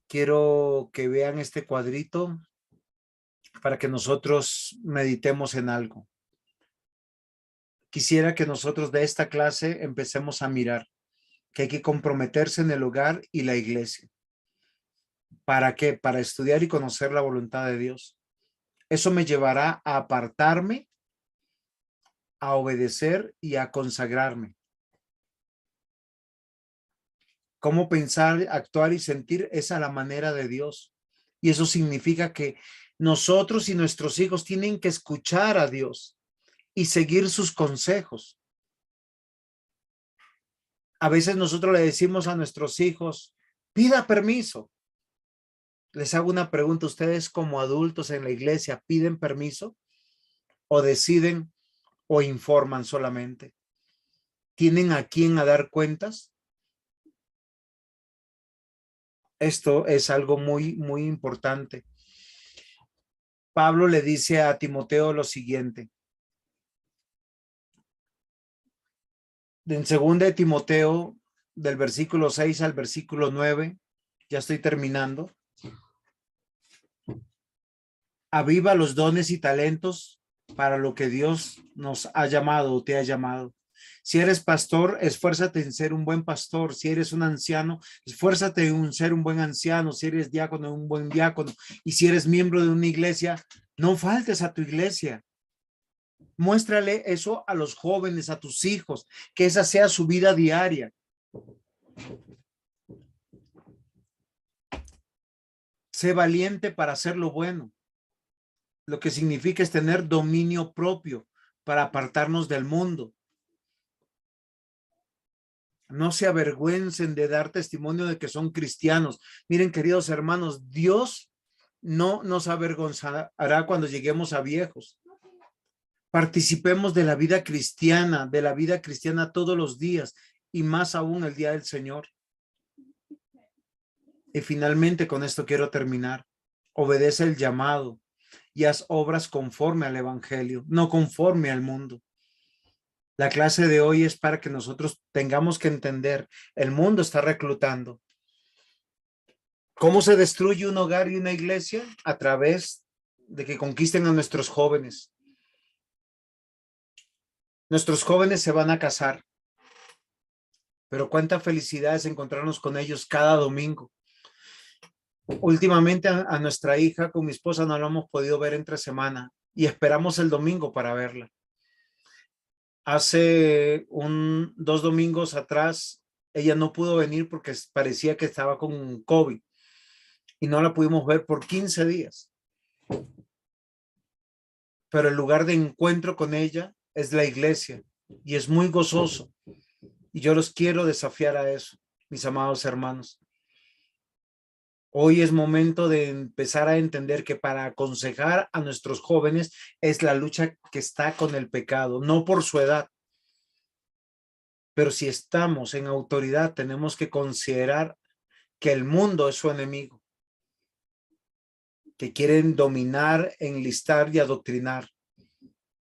Quiero que vean este cuadrito para que nosotros meditemos en algo. Quisiera que nosotros de esta clase empecemos a mirar que hay que comprometerse en el hogar y la iglesia. ¿Para qué? Para estudiar y conocer la voluntad de Dios. Eso me llevará a apartarme, a obedecer y a consagrarme. Cómo pensar, actuar y sentir es a la manera de Dios. Y eso significa que nosotros y nuestros hijos tienen que escuchar a Dios y seguir sus consejos. A veces nosotros le decimos a nuestros hijos, pida permiso. Les hago una pregunta, ¿ustedes como adultos en la iglesia piden permiso o deciden o informan solamente? ¿Tienen a quién a dar cuentas? Esto es algo muy, muy importante. Pablo le dice a Timoteo lo siguiente. En 2 de Timoteo, del versículo 6 al versículo 9, ya estoy terminando. Aviva los dones y talentos para lo que Dios nos ha llamado o te ha llamado. Si eres pastor, esfuérzate en ser un buen pastor. Si eres un anciano, esfuérzate en ser un buen anciano. Si eres diácono, un buen diácono. Y si eres miembro de una iglesia, no faltes a tu iglesia. Muéstrale eso a los jóvenes, a tus hijos, que esa sea su vida diaria. Sé valiente para hacer lo bueno. Lo que significa es tener dominio propio para apartarnos del mundo. No se avergüencen de dar testimonio de que son cristianos. Miren, queridos hermanos, Dios no nos avergonzará cuando lleguemos a viejos. Participemos de la vida cristiana todos los días y más aún el día del Señor. Y finalmente con esto quiero terminar. Obedece el llamado y haz obras conforme al evangelio, no conforme al mundo. La clase de hoy es para que nosotros tengamos que entender, el mundo está reclutando. ¿Cómo se destruye un hogar y una iglesia? A través de que conquisten a nuestros jóvenes. Nuestros jóvenes se van a casar, pero cuánta felicidad es encontrarnos con ellos cada domingo. Últimamente a nuestra hija con mi esposa no la hemos podido ver entre semana y esperamos el domingo para verla. Hace 2 domingos atrás ella no pudo venir porque parecía que estaba con COVID y no la pudimos ver por 15 días. Pero el lugar de encuentro con ella es la iglesia y es muy gozoso. Y yo los quiero desafiar a eso, mis amados hermanos. Hoy es momento de empezar a entender que para aconsejar a nuestros jóvenes es la lucha que está con el pecado, no por su edad. Pero si estamos en autoridad, tenemos que considerar que el mundo es su enemigo, que quieren dominar, enlistar y adoctrinar.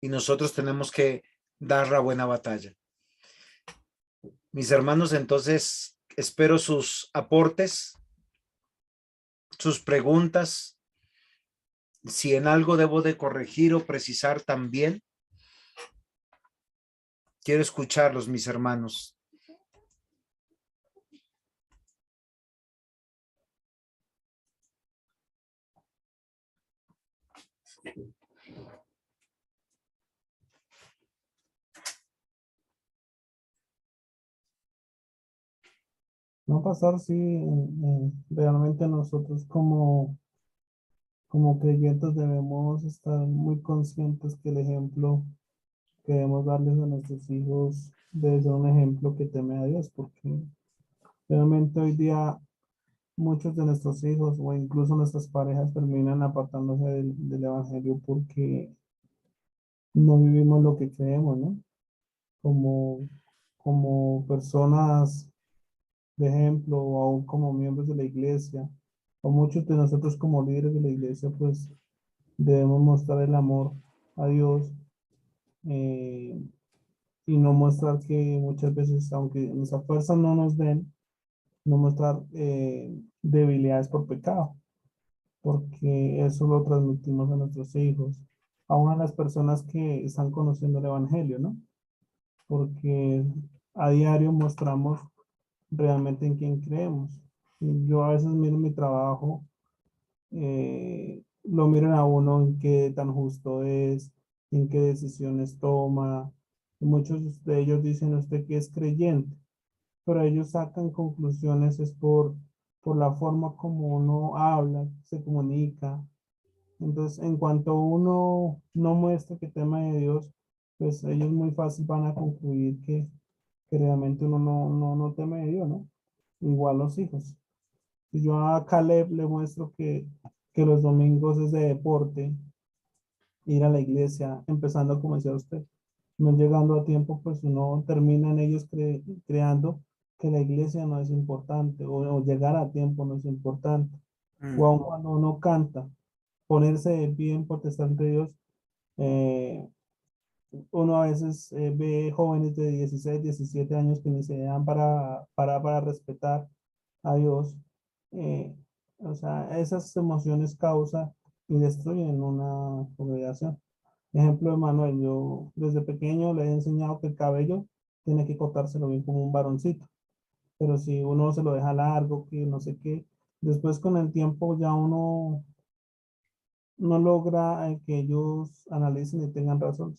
Y nosotros tenemos que dar la buena batalla. Mis hermanos, entonces espero sus aportes, sus preguntas. Si en algo debo de corregir o precisar también, quiero escucharlos, mis hermanos. No pasar, sí, realmente nosotros como creyentes debemos estar muy conscientes que el ejemplo que debemos darles a nuestros hijos debe ser un ejemplo que teme a Dios, porque realmente hoy día muchos de nuestros hijos o incluso nuestras parejas terminan apartándose del evangelio porque no vivimos lo que creemos, ¿no? Como, como personas de ejemplo o aún como miembros de la iglesia, o muchos de nosotros como líderes de la iglesia, pues debemos mostrar el amor a Dios eh, y no mostrar que muchas veces, aunque nuestra fuerza no nos den, no mostrar debilidades por pecado, porque eso lo transmitimos a nuestros hijos, aún a las personas que están conociendo el Evangelio, ¿no? Porque a diario mostramos realmente en quién creemos. Yo a veces miro mi trabajo, lo miran a uno en qué tan justo es, en qué decisiones toma. Muchos de ellos dicen usted que es creyente, pero ellos sacan conclusiones es por la forma como uno habla, se comunica. Entonces, en cuanto uno no muestra que tema de Dios, pues ellos muy fácil van a concluir que realmente uno no teme de Dios, ¿no? Igual los hijos. Si yo a Caleb le muestro que los domingos es de deporte, ir a la iglesia, empezando como decía usted, no llegando a tiempo, pues uno termina en ellos creando que la iglesia no es importante o llegar a tiempo no es importante. O aun cuando uno canta, ponerse de pie en potestad de Dios, eh, uno a veces ve jóvenes de 16, 17 años que ni se dan para respetar a Dios. eh, o sea, esas emociones causan y destruyen una congregación. Ejemplo de Manuel, yo desde pequeño le he enseñado que el cabello tiene que cortárselo bien como un varoncito, pero si uno se lo deja largo, que no sé qué, después con el tiempo ya uno no logra que ellos analicen y tengan razón.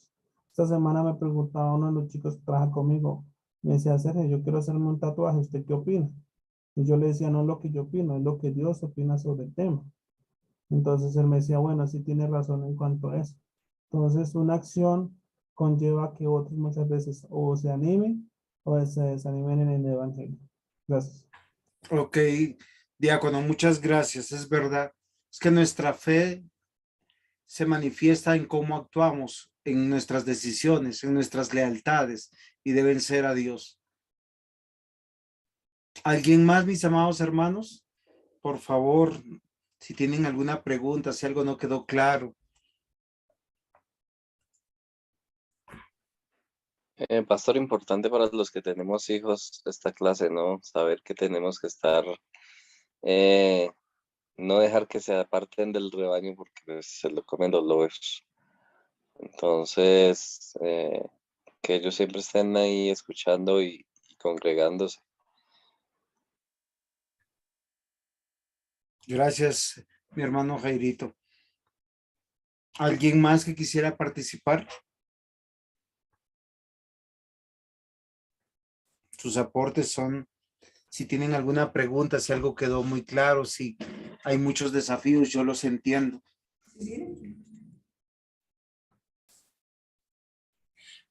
Esta semana me preguntaba uno de los chicos que trabaja conmigo, me decía, Sergio, yo quiero hacerme un tatuaje, ¿usted qué opina? Y yo le decía, no es lo que yo opino, es lo que Dios opina sobre el tema. Entonces él me decía, bueno, sí tiene razón en cuanto a eso. Entonces una acción conlleva que otros muchas veces o se animen pues se desanimen en el evangelio. Gracias. Ok, diácono, muchas gracias. Es verdad. Es que nuestra fe se manifiesta en cómo actuamos, en nuestras decisiones, en nuestras lealtades, y deben ser a Dios. ¿Alguien más, mis amados hermanos? Por favor, si tienen alguna pregunta, si algo no quedó claro. Pastor, importante para los que tenemos hijos esta clase, ¿no? Saber que tenemos que estar, eh, no dejar que se aparten del rebaño porque pues, se lo comen los lobos. Entonces, que ellos siempre estén ahí escuchando y congregándose. Gracias, mi hermano Jairito. ¿Alguien más que quisiera participar? Sus aportes son, si tienen alguna pregunta, si algo quedó muy claro, si hay muchos desafíos, yo los entiendo.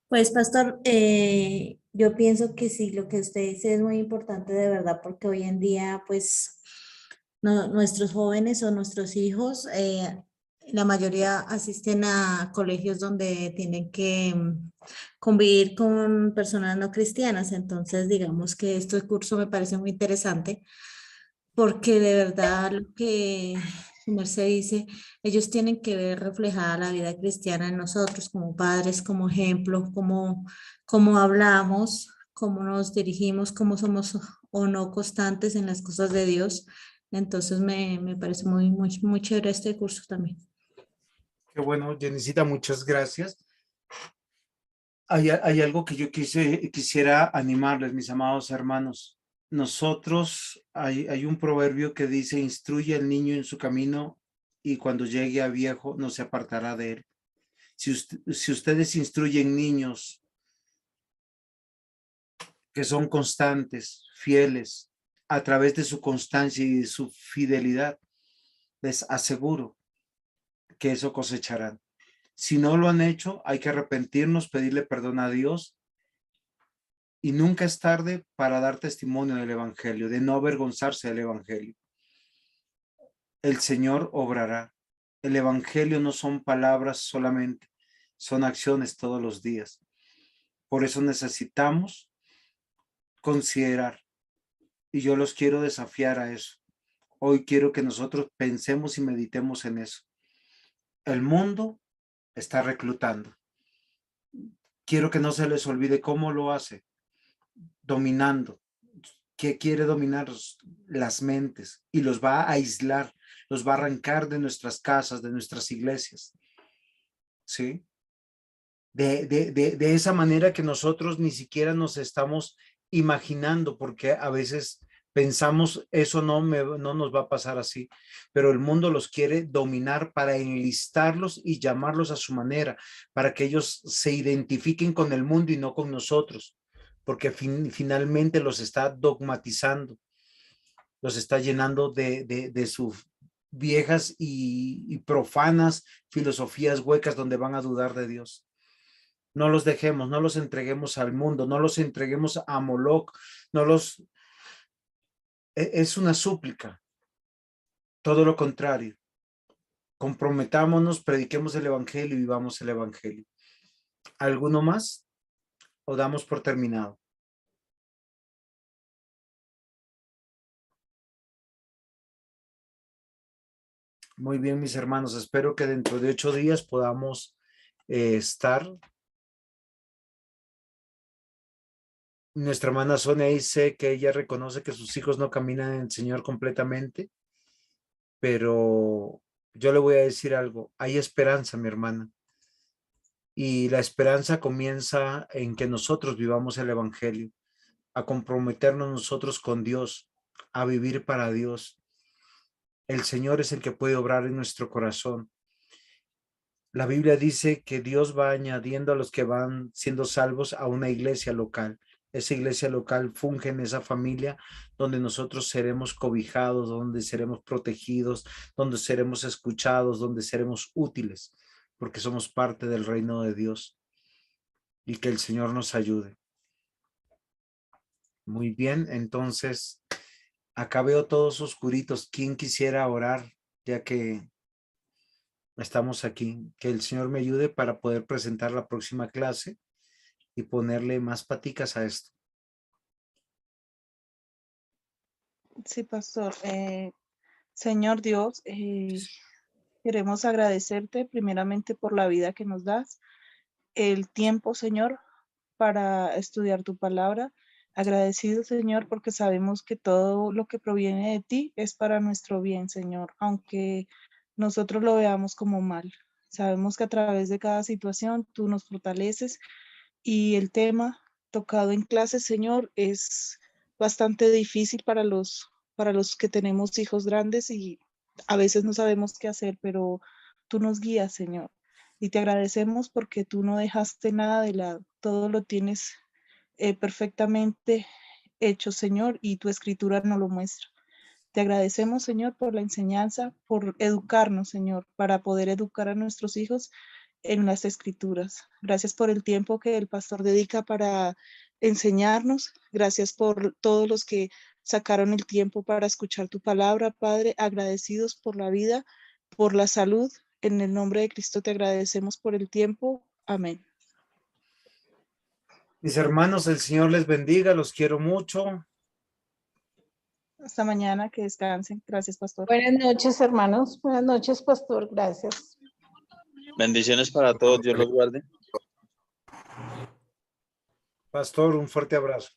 Pues, pastor, yo pienso que sí, lo que usted dice es muy importante de verdad, porque hoy en día, pues, nuestros jóvenes o nuestros hijos, la mayoría asisten a colegios donde tienen que convivir con personas no cristianas. Entonces, digamos que este curso me parece muy interesante porque de verdad lo que su merced dice, ellos tienen que ver reflejada la vida cristiana en nosotros como padres, como ejemplo, cómo hablamos, cómo nos dirigimos, cómo somos o no constantes en las cosas de Dios. Entonces me parece muy chévere este curso también. Qué bueno, Jenicita, muchas gracias. Hay algo que yo quisiera animarles, mis amados hermanos. Nosotros, hay un proverbio que dice, instruye al niño en su camino y cuando llegue a viejo no se apartará de él. Si ustedes instruyen niños que son constantes, fieles, a través de su constancia y de su fidelidad, les aseguro que eso cosecharán. Si no lo han hecho, hay que arrepentirnos, pedirle perdón a Dios, y nunca es tarde para dar testimonio del evangelio, de no avergonzarse del evangelio. El Señor obrará. El evangelio no son palabras solamente, son acciones todos los días. Por eso necesitamos considerar, y yo los quiero desafiar a eso. Hoy quiero que nosotros pensemos y meditemos en eso. El mundo está reclutando. Quiero que no se les olvide cómo lo hace, dominando. Que quiere dominar las mentes y los va a aislar, los va a arrancar de nuestras casas, de nuestras iglesias. ¿Sí? De esa manera que nosotros ni siquiera nos estamos imaginando, porque a veces pensamos eso no nos va a pasar así, pero el mundo los quiere dominar para enlistarlos y llamarlos a su manera, para que ellos se identifiquen con el mundo y no con nosotros, porque finalmente los está dogmatizando, los está llenando de sus viejas y profanas filosofías huecas donde van a dudar de Dios. No los dejemos, no los entreguemos al mundo, no los entreguemos a Moloch, es una súplica, todo lo contrario. Comprometámonos, prediquemos el evangelio y vivamos el evangelio. ¿Alguno más? ¿O damos por terminado? Muy bien, mis hermanos, espero que dentro de 8 días podamos estar. Nuestra hermana Sonia dice que ella reconoce que sus hijos no caminan en el Señor completamente, pero yo le voy a decir algo, hay esperanza, mi hermana, y la esperanza comienza en que nosotros vivamos el evangelio, a comprometernos nosotros con Dios, a vivir para Dios. El Señor es el que puede obrar en nuestro corazón. La Biblia dice que Dios va añadiendo a los que van siendo salvos a una iglesia local. Esa iglesia local funge en esa familia donde nosotros seremos cobijados, donde seremos protegidos, donde seremos escuchados, donde seremos útiles, porque somos parte del reino de Dios. Y que el Señor nos ayude. Muy bien, entonces acá veo todos oscuritos. ¿Quién quisiera orar ya que estamos aquí? Que el Señor me ayude para poder presentar la próxima clase y ponerle más paticas a esto. Sí, pastor. Señor Dios, queremos agradecerte primeramente por la vida que nos das, el tiempo, Señor, para estudiar tu palabra. Agradecido, Señor, porque sabemos que todo lo que proviene de ti es para nuestro bien, Señor, aunque nosotros lo veamos como mal. Sabemos que a través de cada situación tú nos fortaleces y el tema tocado en clase, Señor, es bastante difícil para los que tenemos hijos grandes y a veces no sabemos qué hacer, pero tú nos guías, Señor. Y te agradecemos porque tú no dejaste nada de lado, todo lo tienes perfectamente hecho, Señor, y tu escritura nos lo muestra. Te agradecemos, Señor, por la enseñanza, por educarnos, Señor, para poder educar a nuestros hijos en las escrituras. Gracias por el tiempo que el pastor dedica para enseñarnos. Gracias por todos los que sacaron el tiempo para escuchar tu palabra, Padre. Agradecidos por la vida, por la salud. En el nombre de Cristo te agradecemos por el tiempo. Amén. Mis hermanos, el Señor les bendiga, los quiero mucho. Hasta mañana, que descansen. Gracias, pastor. Buenas noches, hermanos. Buenas noches, pastor. Gracias. Bendiciones para todos, Dios los guarde. Pastor, un fuerte abrazo.